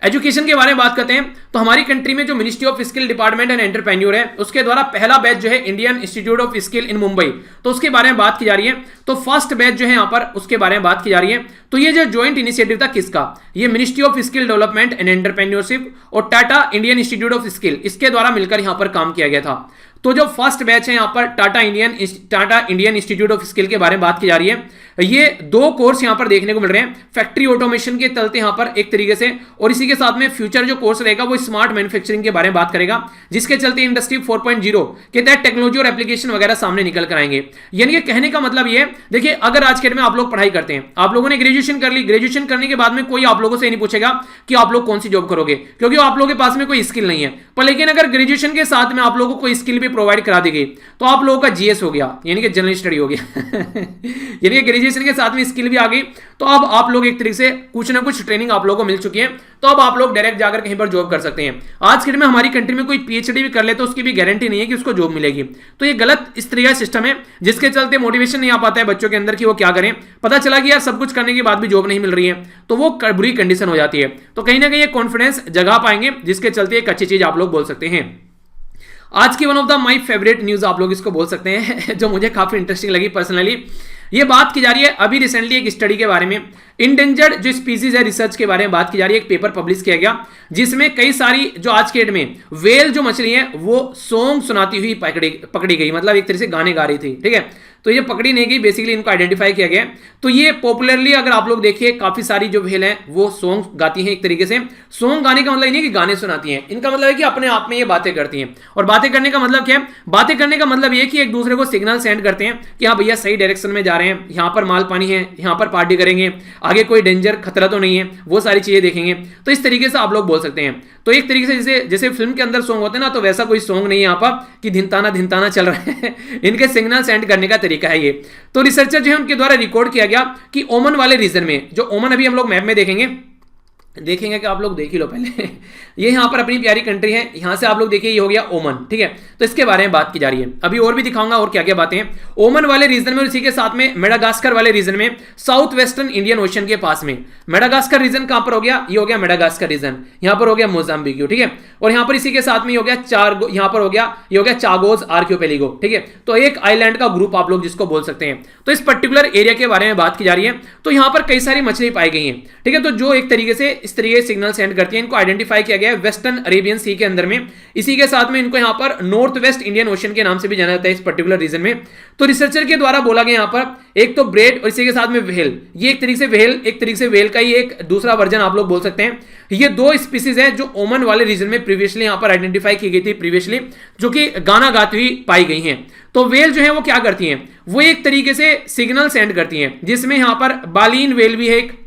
एजुकेशन के बारे में बात करते हैं तो हमारी कंट्री में जो ministry of skill department and entrepreneur है, उसके द्वारा पहला बैच जो है Indian institute of skill in Mumbai, तो उसके बारे में बात की जा रही है। तो फर्स्ट बैच जो है यहां पर, उसके बारे में बात की जा रही है। तो ये जो ज्वाइंट इनिशिएटिव था किसका, ये ministry of skill development and entrepreneurship और Tata Indian institute of skill, इसके द्वारा मिलकर यहां पर काम किया गया था। तो जो फर्स्ट बैच है यहां पर Tata Indian institute of skill के बारे में बात की जा रही है। ये 2 कोर्स यहां पर देखने को मिल रहे हैं, फैक्ट्री ऑटोमेशन के चलते यहां पर एक तरीके से, और इसी के साथ में फ्यूचर जो कोर्स रहेगा वो स्मार्ट मैन्युफैक्चरिंग के बारे में बात करेगा, जिसके चलते इंडस्ट्री 4.0 के तहत टेक्नोलॉजी और एप्लीकेशन वगैरह सामने निकल कर आएंगे। यानी कि कहने का मतलब ये, देखिए अगर आज के डेट में आप लोग पढ़ाई करते हैं, आप लोगों ने ग्रेजुएशन कर ली, ग्रेजुएशन करने के बाद में कोई आप लोगों से नहीं पूछेगा कि आप लोग कौन सी जॉब करोगे, क्योंकि आप लोगों के पास में कोई स्किल नहीं है। पर लेकिन अगर ग्रेजुएशन के साथ में आप लोगों को कोई स्किल भी प्रोवाइड करा दी गई, तो आप लोगों का जीएस हो गया, यानी कि जनरल स्टडी हो गया यानी कि ग्रेजुएशन के साथ में स्किल भी आ गई, तो अब आप लोग एक तरीके से कुछ ना कुछ ट्रेनिंग आप लोगों को मिल चुकी है, तो अब आप लोग डायरेक्ट जाकर कहीं पर जॉब कर सकते हैं। आज के डेट में हमारी कंट्री में कोई पीएचडी भी कर ले तो उसकी भी गारंटी नहीं है कि उसको जॉब मिलेगी। तो ये गलत इस तरीके का सिस्टम है, जिसके चलते मोटिवेशन नहीं आ पाता है बच्चों के अंदर कि वो क्या करें। पता चला कि यार सब कुछ करने के बाद भी जॉब नहीं मिल रही है, तो वो बुरी कंडीशन हो जाती है। तो कहीं ना कहीं ये कॉन्फिडेंस जगा पाएंगे, जिसके चलते एक अच्छी चीज आप लोग बोल सकते हैं। आज की one of the my favourite news आप लोग इसको बोल सकते हैं जो मुझे काफी इंटरेस्टिंग लगी पर्सनली। ये बात की जा रही है अभी रिसेंटली एक स्टडी के बारे में, इंडेंजर्ड जो स्पीसीज है रिसर्च के बारे में बात की जा रही है। एक पेपर पब्लिश किया गया जिसमें कई सारी जो आज के डेट में वेल जो मछली है वो सॉन्ग सुनाती हुई पकड़ी गई, मतलब एक तरह से गाने गा रही थी। ठीक है, तो ये पकड़ी नहीं गई, बेसिकली इनको आइडेंटिफाई किया गया। तो ये पॉपुलरली अगर आप लोग देखिए काफी सारी जो वेल हैं वो सॉन्ग गाती हैं। एक तरीके से सॉन्ग गाने का मतलब ये नहीं कि गाने सुनाती हैं, इनका मतलब है कि अपने आप में ये बातें करती हैं। और बातें करने का मतलब क्या है, बातें करने का मतलब ये कि एक दूसरे को सिग्नल सेंड करते हैं कि हाँ भैया सही डायरेक्शन में जा रहे हैं, यहाँ पर माल पानी है, यहाँ पर पार्टी करेंगे, आगे कोई डेंजर खतरा तो नहीं है, वो सारी चीजें देखेंगे। तो इस तरीके से आप लोग बोल सकते हैं। तो एक तरीके से जैसे फिल्म के अंदर सॉन्ग होते हैं ना, तो वैसा कोई सॉन्ग नहीं है यहाँ पर कि धिनताना धिनताना चल रहा है इनके सिग्नल सेंड करने का तरीका है ये। तो रिसर्चर जो है उनके द्वारा रिकॉर्ड किया गया कि ओमन वाले रीजन में, जो ओमन अभी हम लोग मैप में देखेंगे कि आप लोग देख ही लो पहले ये यहाँ पर अपनी प्यारी कंट्री है, यहाँ से आप लोग देखिए ये हो गया ओमन। ठीक है, तो इसके बारे में बात की जा रही है, अभी और भी दिखाऊंगा और क्या क्या बातें हैं ओमन वाले रीजन में। और इसी के साथ में मेडागास्कर वाले रीजन में, साउथ वेस्टर्न इंडियन ओशन के पास में। मेडागास्कर रीजन कहां पर हो गया, ये हो गया मेडागास्कर रीजन, यहाँ पर हो गया मोजाम्बिक। ठीक है, और यहाँ पर इसी के साथ में हो गया यहाँ पर हो गया ये हो गया चागोस आर्कियोपेलिगो। ठीक है, तो एक आइलैंड का ग्रुप आप लोग जिसको बोल सकते हैं। तो इस पर्टिकुलर एरिया के बारे में बात की जा रही है। तो यहाँ पर कई सारी मछली पाई गई हैं। ठीक है, तो जो एक तरीके से इस तरीके सिग्नल सेंड करती है, इनको आइडेंटिफाई किया गया है वेस्टर्न अरेबियन सी के अंदर में। इसी के साथ में इनको यहाँ पर नॉर्थ वेस्ट इंडियन ओशन के नाम से भी जाना जाता है इस पर्टिकुलर रीजन में। तो रिसर्चर के द्वारा बोला गया यहाँ पर एक तो ब्रेड और इसी के साथ में व्हेल, ये एक तरीके से व्हेल का ही एक दूसरा वर्जन आप लोग बोल सकते हैं। ये 2 स्पीसीज है जो ओमन वाले रीजन में प्रीवियसली यहाँ पर आइडेंटिफाई की गई थी प्रीवियसली, जो कि गाना गाती हुई पाई गई हैं। तो वेल जो है वो क्या करती हैं, वो एक तरीके से सिग्नल सेंड करती हैं, जिसमें यहाँ पर बालीन वेल भी है एक।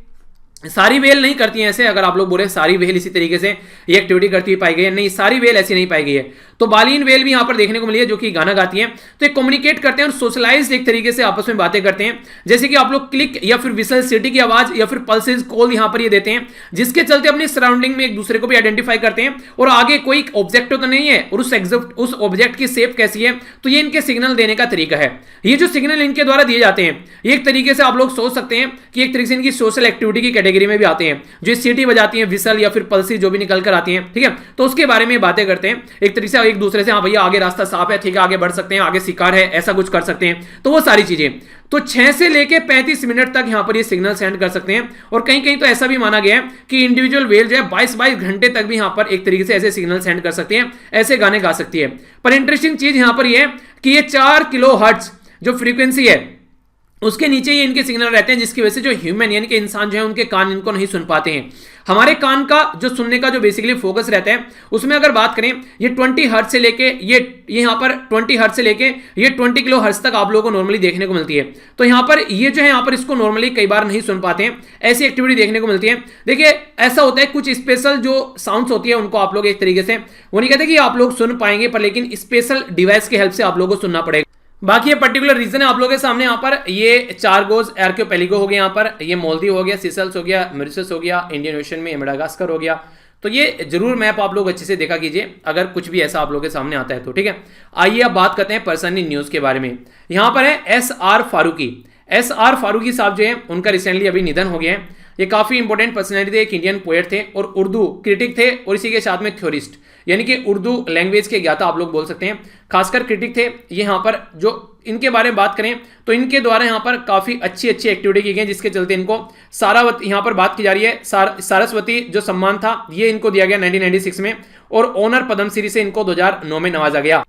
सारी वेल नहीं करती हैं ऐसे, अगर आप लोग बोले सारी वेल इसी तरीके से ये एक्टिविटी करती हुई पाई गई है, नहीं सारी वेल ऐसी नहीं पाई गई है। तो बालीन वेल भी यहाँ पर देखने को मिली है जो कि गाना गाती हैं। तो एक कम्युनिकेट करते हैं और सोशलाइज एक तरीके से आपस में बातें करते हैं, जैसे कि आप लोग क्लिक या फिर विसल सिटी की आवाज या फिर पल्सेस कॉल यहाँ पर ये देते हैं, जिसके चलते अपनी सराउंडिंग में एक दूसरे को भी आइडेंटिफाई करते हैं और आगे कोई ऑब्जेक्ट तो नहीं है और उस ऑब्जेक्ट की शेप कैसी है, तो ये इनके सिग्नल देने का तरीका है। ये जो सिग्नल इनके द्वारा दिए जाते हैं ये एक तरीके से आप लोग सोच सकते हैं कि एक तरीके से इनकी सोशल एक्टिविटी की कैटेगरी में भी आते हैं, जो सीटी बजाती हैं विसल या फिर पल्सी जो भी निकल कर आती हैं। ठीक है, तो उसके बारे में बातें करते हैं। एक तरीके से एक दूसरे से, हाँ भैया आगे रास्ता साफ है, ठीक है आगे बढ़ सकते हैं, आगे शिकार है, ऐसा कुछ कर सकते हैं, तो वो सारी चीजें। तो 6 से लेके 35 मिनट तक यहां पर ये सिग्नल सेंड कर सकते हैं। और कहीं कहीं तो ऐसा भी माना गया है कि इंडिविजुअल व्हेल जो है 22 घंटे तक भी यहां पर एक तरीके से ऐसे सिग्नल सेंड कर सकती है, ऐसे गाने गा सकती है। पर इंटरेस्टिंग चीज यहां पर यह है कि ये 4 किलोहर्ट्ज जो फ्रीक्वेंसी है उसके नीचे ये इनके सिग्नल रहते हैं, जिसकी वजह से जो ह्यूमन यानी कि इंसान जो है उनके कान इनको नहीं सुन पाते हैं। हमारे कान का जो सुनने का जो बेसिकली फोकस रहता है उसमें अगर बात करें, ये 20 हर्ट्ज से लेके ये यहां पर 20 हर्ट्ज से लेके ये 20 किलो हर्ट्ज तक आप लोगों को नॉर्मली देखने को मिलती है। तो यहां पर ये जो है यहां पर इसको नॉर्मली कई बार नहीं सुन पाते हैं, ऐसी एक्टिविटी देखने को मिलती है। देखिए ऐसा होता है कुछ स्पेशल जो साउंड्स होती है उनको आप लोग एक तरीके से वो नहीं कहते कि आप लोग सुन पाएंगे, पर लेकिन स्पेशल डिवाइस की हेल्प से आप लोगों को सुनना पड़ेगा। बाकी ये पर्टिकुलर रीजन है आप लोगों के सामने। यहाँ पर ये चारगोज आर्कियोपेलिगो हो गया, यहाँ पर ये मालदीव हो गया, सिसल्स हो गया, मॉरिशस हो गया, इंडियन ओशन में मेडागास्कर हो गया। तो ये जरूर मैप आप लोग अच्छे से देखा कीजिए अगर कुछ भी ऐसा आप लोगों के सामने आता है तो, ठीक है। आइए अब बात करते हैं पर्सन इन न्यूज के बारे में। यहाँ पर है SR फारूकी। SR फारूकी साहब जो है उनका रिसेंटली अभी निधन हो गया है। ये काफी इंपॉर्टेंट पर्सनैलिटी थे, एक इंडियन पोएट थे और उर्दू क्रिटिक थे और इसी के साथ में थ्योरिस्ट यानी कि उर्दू लैंग्वेज के ज्ञाता आप लोग बोल सकते हैं, खासकर क्रिटिक थे। ये यहाँ पर जो इनके बारे में बात करें तो इनके द्वारा यहाँ पर काफी अच्छी एक्टिविटी की गई, जिसके चलते इनको सारावती यहाँ पर बात की जा रही है, सारस्वती जो सम्मान था ये इनको दिया गया 1996 में, और ऑनर पद्मश्री से इनको 2009 में नवाजा गया।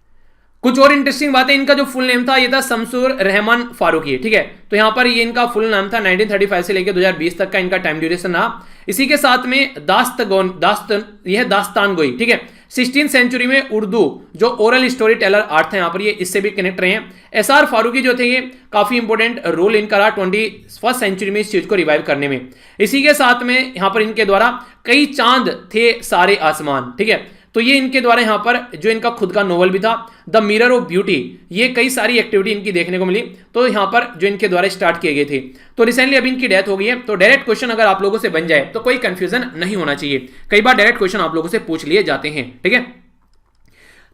कुछ और इंटरेस्टिंग बातें, इनका जो फुल नेम था ये था शमसूर रहमान फारूकी, ठीक है। तो यहाँ पर ये इनका फुल नाम था। 1935 से लेकर 2020 तक का इनका टाइम ड्यूरेशन रहा। इसी के साथ में दास्तान गोई, ठीक है, 16th सेंचुरी में उर्दू जो ओरल स्टोरी टेलर आर्ट था यहाँ पर ये इससे भी कनेक्ट रहे हैं। SR फारूकी जो थे ये काफी इंपॉर्टेंट रोल इनका रहा 21st सेंचुरी में इस चीज को रिवाइव करने में। इसी के साथ में यहाँ पर इनके द्वारा कई चांद थे सारे आसमान, ठीक है। तो ये इनके द्वारा यहाँ पर जो इनका खुद का नोवेल भी था द मिरर ऑफ ब्यूटी, ये कई सारी एक्टिविटी इनकी देखने को मिली, तो यहाँ पर जो इनके द्वारा स्टार्ट किए गए थे। तो रिसेंटली अभी इनकी डेथ हो गई है। तो डायरेक्ट क्वेश्चन अगर आप लोगों से बन जाए तो कोई कंफ्यूजन नहीं होना चाहिए, कई बार डायरेक्ट क्वेश्चन आप लोगों से पूछ लिए जाते हैं, ठीक है।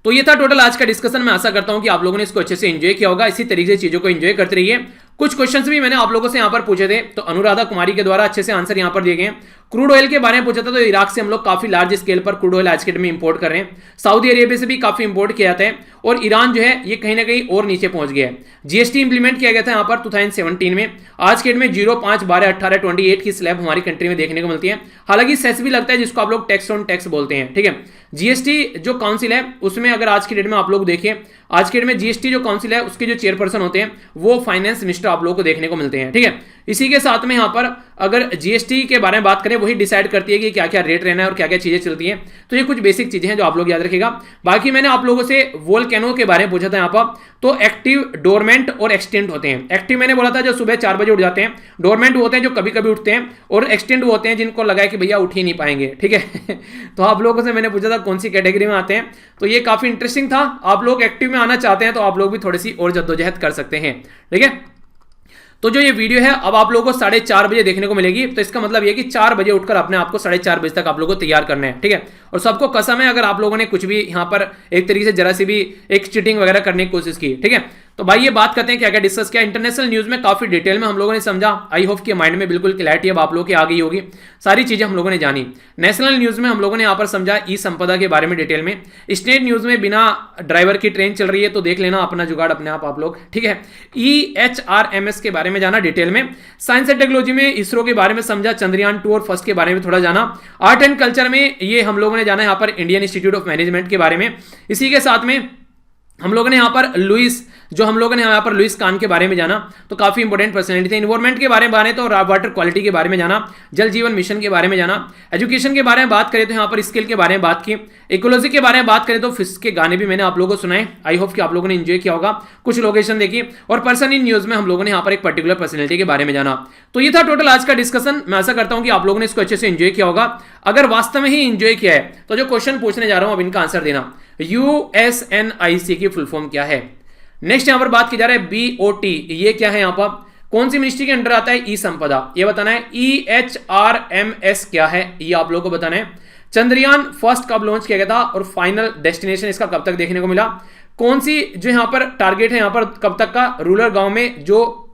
तो ये था टोटल आज का डिस्कशन। मैं आशा करता हूं कि आप लोगों ने इसको अच्छे से एंजॉय किया होगा। इसी तरीके से चीजों को एंजॉय करते रहिए। कुछ क्वेश्चंस भी मैंने आप लोगों से यहाँ पर पूछे थे, तो अनुराधा कुमारी के द्वारा अच्छे से आंसर यहाँ पर दिए गए। क्रूड ऑयल के बारे में पूछा था, तो इराक से हम लोग काफी लार्ज स्केल पर क्रूड ऑयल आज के डेट में इंपोर्ट कर रहे हैं। सऊदी अरेबिया से भी काफी इंपोर्ट किया जाता है, और ईरान जो है ये कहीं ना कहीं और नीचे पहुंच गया है। जीएसटी इंप्लीमेंट किया गया था यहाँ पर 2017 में। आज के डेट में 0, 5, 12, 18, 28 की स्लैब हमारी कंट्री में देखने को मिलती है। हालांकि सेस भी लगता है जिसको आप लोग टैक्स ऑन टैक्स बोलते हैं, ठीक है। जीएसटी जो काउंसिल है उसमें अगर आज की डेट में आप लोग देखें, आज के डेट में जीएसटी जो काउंसिल है उसके जो चेयरपर्सन होते हैं वो फाइनेंस मिनिस्टर आप लोगों को देखने को मिलते हैं, ठीक है। इसी के साथ में यहाँ पर अगर जीएसटी के बारे में बात करें, वही डिसाइड करती है कि क्या क्या रेट रहना है और क्या क्या चीजें चलती हैं। तो ये कुछ बेसिक चीजें हैं जो आप लोग याद रखिएगा। बाकी मैंने आप लोगों से वोल्केनो के बारे में पूछा था यहाँ पर, तो एक्टिव, डोरमेंट और एक्सटेंट होते हैं। एक्टिव मैंने बोला था जो सुबह 4 बजे उठ जाते हैं, डोरमेंट होते हैं जो कभी कभी उठते हैं, और एक्सटेंट होते हैं जिनको लगा है कि भैया उठ ही नहीं पाएंगे, ठीक है। तो आप लोगों से मैंने पूछा था कौन सी कैटेगरी में आते हैं, तो ये काफी इंटरेस्टिंग था। आप लोग एक्टिव में आना चाहते हैं तो आप लोग भी थोड़ी सी और जद्दोजहद कर सकते हैं, ठीक है। तो जो ये वीडियो है अब आप लोगों को 4:30 बजे देखने को मिलेगी। तो इसका मतलब ये कि 4 बजे उठकर अपने आप को 4:30 बजे तक आप लोगों को तैयार करना है, ठीक है। और सबको कसम है अगर आप लोगों ने कुछ भी यहाँ पर एक तरीके से जरा सी भी एक चीटिंग वगैरह करने की कोशिश की, ठीक है। तो भाई ये बात करते हैं क्या क्या डिस्कस किया। इंटरनेशनल न्यूज में काफी डिटेल में हम लोगों ने समझा। आई होप कि माइंड में बिल्कुल क्लैरिटी अब आप लोगों की आ गई होगी, सारी चीजें हम लोगों ने जानी। नेशनल न्यूज में हम लोगों ने यहाँ पर समझा ई संपदा के बारे में डिटेल में। स्टेट न्यूज में बिना ड्राइवर की ट्रेन चल रही है तो देख लेना अपना जुगाड़ अपने आप लोग, ठीक है। EHRMS के बारे में जाना डिटेल में। साइंस एंड टेक्नोलॉजी में इसरो के बारे में समझा, चंद्रयान 2 और फर्स्ट के बारे में थोड़ा जाना। आर्ट एंड कल्चर में ये हम लोगों ने जाना यहाँ पर इंडियन इंस्टीट्यूट ऑफ मैनेजमेंट के बारे में। इसी के साथ में हम लोगों ने यहाँ पर लुइस कान के बारे में जाना, तो काफी इंपॉर्टेंट पर्सनैलिटी थे। इन्वायरमेंट के बारे में जाने तो वाटर क्वालिटी के बारे में जाना, जल जीवन मिशन के बारे में जाना। एजुकेशन के बारे में बात करें तो यहाँ पर स्किल के बारे में बात की। इकोलॉजी के बारे में बात करें तो फिश के गाने भी मैंने आप लोगों को सुनाए। आई होप कि आप लोगों ने एंजॉय किया होगा, कुछ लोकेशन देखी। और पर्सन इन न्यूज में हम लोगों ने यहाँ पर एक पर्टिकुलर पर्सनैलिटी के बारे में जाना। तो ये था टोटल आज का डिस्कशन। मैं आशा करता हूँ कि आप लोगों ने इसको अच्छे से एंजॉय किया होगा। अगर वास्तव में ही एंजॉय किया है तो जो क्वेश्चन पूछने जा रहा हूं अब इनका आंसर देना। USNIC की फुल फॉर्म क्या है। नेक्स्ट यहां पर बात की जा रही है BOT, ये क्या है, यहां पर कौन सी मिनिस्ट्री के अंडर आता है। ई संपदा, ये बताना है। EHRMS क्या है, ये आप लोगों को बताना है। चंद्रयान फर्स्ट कब लॉन्च किया गया था और फाइनल डेस्टिनेशन इसका कब तक देखने को मिला। कौन सी जो यहां पर टारगेट है यहां पर कब तक का रूरल गांव में जो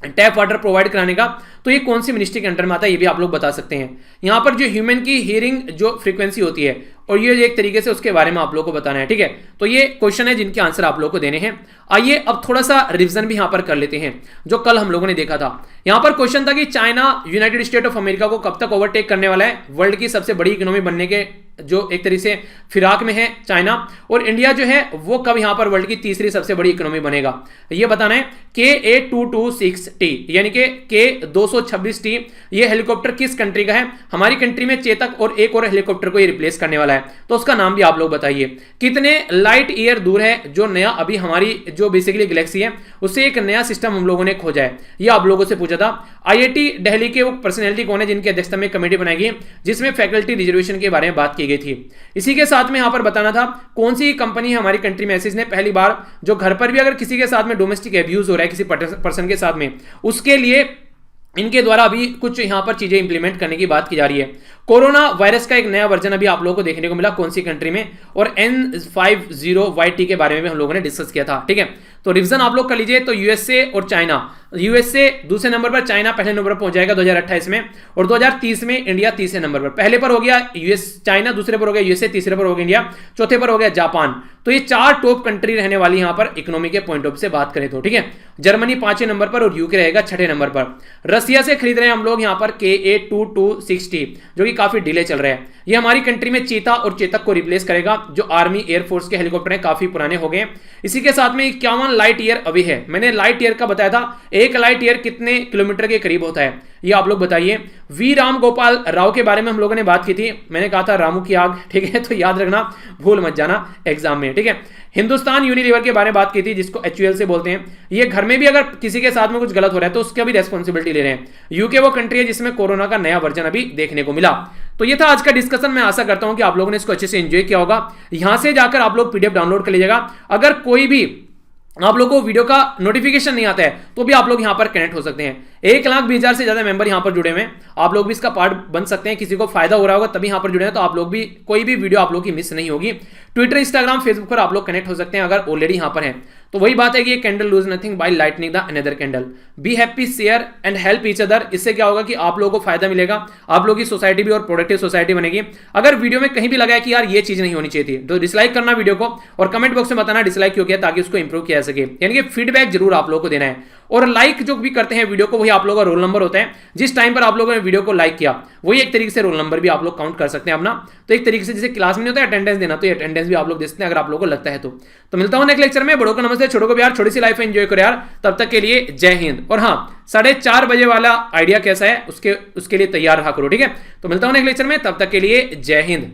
टैप वाटर प्रोवाइड कराने का, तो ये कौन सी मिनिस्ट्री के अंडर में आता है ये भी आप लोग बता सकते हैं। यहां पर जो ह्यूमन की हियरिंग जो फ्रीक्वेंसी होती है और ये एक तरीके से उसके बारे में आप लोगों को बताना है, ठीक है। तो ये क्वेश्चन है जिनके आंसर आप लोगों को देने हैं। आइए अब थोड़ा सा रिवीजन भी यहां पर कर लेते हैं जो कल हम लोगों ने देखा था। यहां पर क्वेश्चन था कि China United state of America को कब तक ओवरटेक करने वाला है, वर्ल्ड की सबसे बड़ी इकोनॉमी बनने के जो एक तरीके से फिराक में है चाइना, और इंडिया जो है वो कब यहां पर वर्ल्ड की तीसरी सबसे बड़ी इकोनॉमी बनेगा, ये बताना है। KA226T यानी कि K226T ये हेलीकॉप्टर किस कंट्री का है? हमारी कंट्री में चेतक और एक और हेलीकॉप्टर को ये रिप्लेस करने वाला है, तो उसका नाम भी आप लोग बताइए। कितने लाइट ईयर दूर है जो नया अभी हमारी जो बेसिकली गैलेक्सी है उससे एक नया सिस्टम हम लोगों ने खोजा है, ये आप लोगों से पूछा था। IIT दिल्ली के वो पर्सनैलिटी कौन है जिनकी अध्यक्षता में कमेटी बनाई गई जिसमें फैकल्टी रिजर्वेशन के बारे में बात की गई थी। इसी के साथ में यहां पर बताना था कौन सी कंपनी हमारी कंट्री में ऐसी पहली बार जो घर पर भी अगर किसी के साथ में डोमेस्टिक एब्यूज हो रहा है किसी पर्सन के साथ में, उसके लिए इनके द्वारा अभी कुछ यहां पर चीजें इंप्लीमेंट करने की बात की जा रही है। कोरोना वायरस का एक नया वर्जन अभी आप लोगों को देखने को मिला कौन सी कंट्री में, और N50YT के बारे में भी हम लोगों ने डिस्कस किया था, ठीक है। तो रिवीजन आप लोग कर लीजिए। तो यूएसए और चाइना, यूएसए दूसरे नंबर पर, चाइना पहले नंबर पर पहुंच जाएगा 2028 में, और 2030 में इंडिया तीसरे नंबर पर। पहले पर हो गया चाइना, दूसरे पर हो गया यूएसए, तीसरे पर हो गया इंडिया, चौथे पर हो गया जापान। तो ये 4 टॉप कंट्री रहने वाली यहां पर इकोनॉमी के पॉइंट ऑफ से बात करें तो, ठीक है। जर्मनी 5वें नंबर पर और यूके रहेगा 6ठे नंबर पर। रसिया से खरीद रहे हैं हम लोग यहां पर KA226T जो कि काफी डिले चल रहा है। ये हमारी कंट्री में चीता और चेतक को रिप्लेस करेगा जो आर्मी एयरफोर्स के हेलीकॉप्टर हैं, काफी पुराने हो गए। इसी के साथ में 51 लाइट ईयर अभी है। मैंने लाइट ईयर का बताया था, एक लाइट ईयर कितने किलोमीटर के करीब होता है, ये आप लोग बताइए। वी राम गोपाल राव के बारे में हम लोगों ने बात की थी, मैंने कहा था रामू की आग, ठीक है, तो याद रखना, भूल मत जाना एग्जाम में, ठीक है। हिंदुस्तान यूनिलीवर के बारे में बात की थी जिसको HUL से बोलते हैं। ये घर में भी अगर किसी के साथ में कुछ गलत हो रहा है तो उसका भी रेस्पॉन्सिबिलिटी ले रहे हैं। यूके वो कंट्री है जिसमें कोरोना का नया वर्जन अभी देखने को मिला। तो ये था आज का डिस्कशन। मैं आशा करता हूं कि आप लोगों ने इसको अच्छे से एंजॉय किया होगा। यहां से जाकर आप लोग PDF डाउनलोड कर लीजिएगा। अगर कोई भी आप लोगों को वीडियो का नोटिफिकेशन नहीं आता है तो भी आप लोग यहां पर कनेक्ट हो सकते हैं। 1,20,000 से ज्यादा मेंबर यहां पर जुड़े हुए हैं, आप लोग भी इसका पार्ट बन सकते हैं। किसी को फायदा हो रहा होगा तभी यहां पर जुड़े हैं, तो आप लोग भी कोई भी वीडियो आप लोग की मिस नहीं होगी। ट्विटर, इंस्टाग्राम, फेसबुक पर आप लोग कनेक्ट हो सकते हैं अगर ऑलरेडी यहां पर हैं। तो वही बात है कि candle lose nothing by lightning the another candle. Be happy, share and help each other. इससे क्या होगा कि आप लोगों को फायदा मिलेगा, आप लोगों की सोसाइटी भी और प्रोडक्टिव सोसाइटी बनेगी। अगर वीडियो में कहीं भी लगा है कि यार ये चीज नहीं होनी चाहिए थी तो डिसलाइक करना वीडियो को, और कमेंट बॉक्स में बताना डिसलाइक क्यों किया ताकि उसको इंप्रूव किया जा सके। यानी कि फीडबैक जरूर आप लोगों को देना है। और लाइक जो भी करते हैं वीडियो को वही आप लोगों का रोल नंबर होता है। जिस टाइम पर आप लोगों ने वीडियो को लाइक किया वही एक तरीके से रोल नंबर भी आप लोग काउंट कर सकते हैं अपना। तो एक तरीके से जैसे क्लास में नहीं होता है अटेंडेंस देना, तो ये अटेंडेंस भी आप लोग दे सकते हैं अगर आप लोगों को लगता है तो मिलता हूं नेक्स्ट लेक्चर में। बड़ों को नमस्ते, छोटों को प्यार, छोटी सी लाइफ एंजॉय करो यार। तब तक के लिए जय हिंद। और हाँ, 4:30 बजे वाला आइडिया कैसा है उसके लिए तैयार रहा करो, ठीक है। तो मिलता हूं नेक्स्ट लेक्चर में, तब तक के लिए जय हिंद।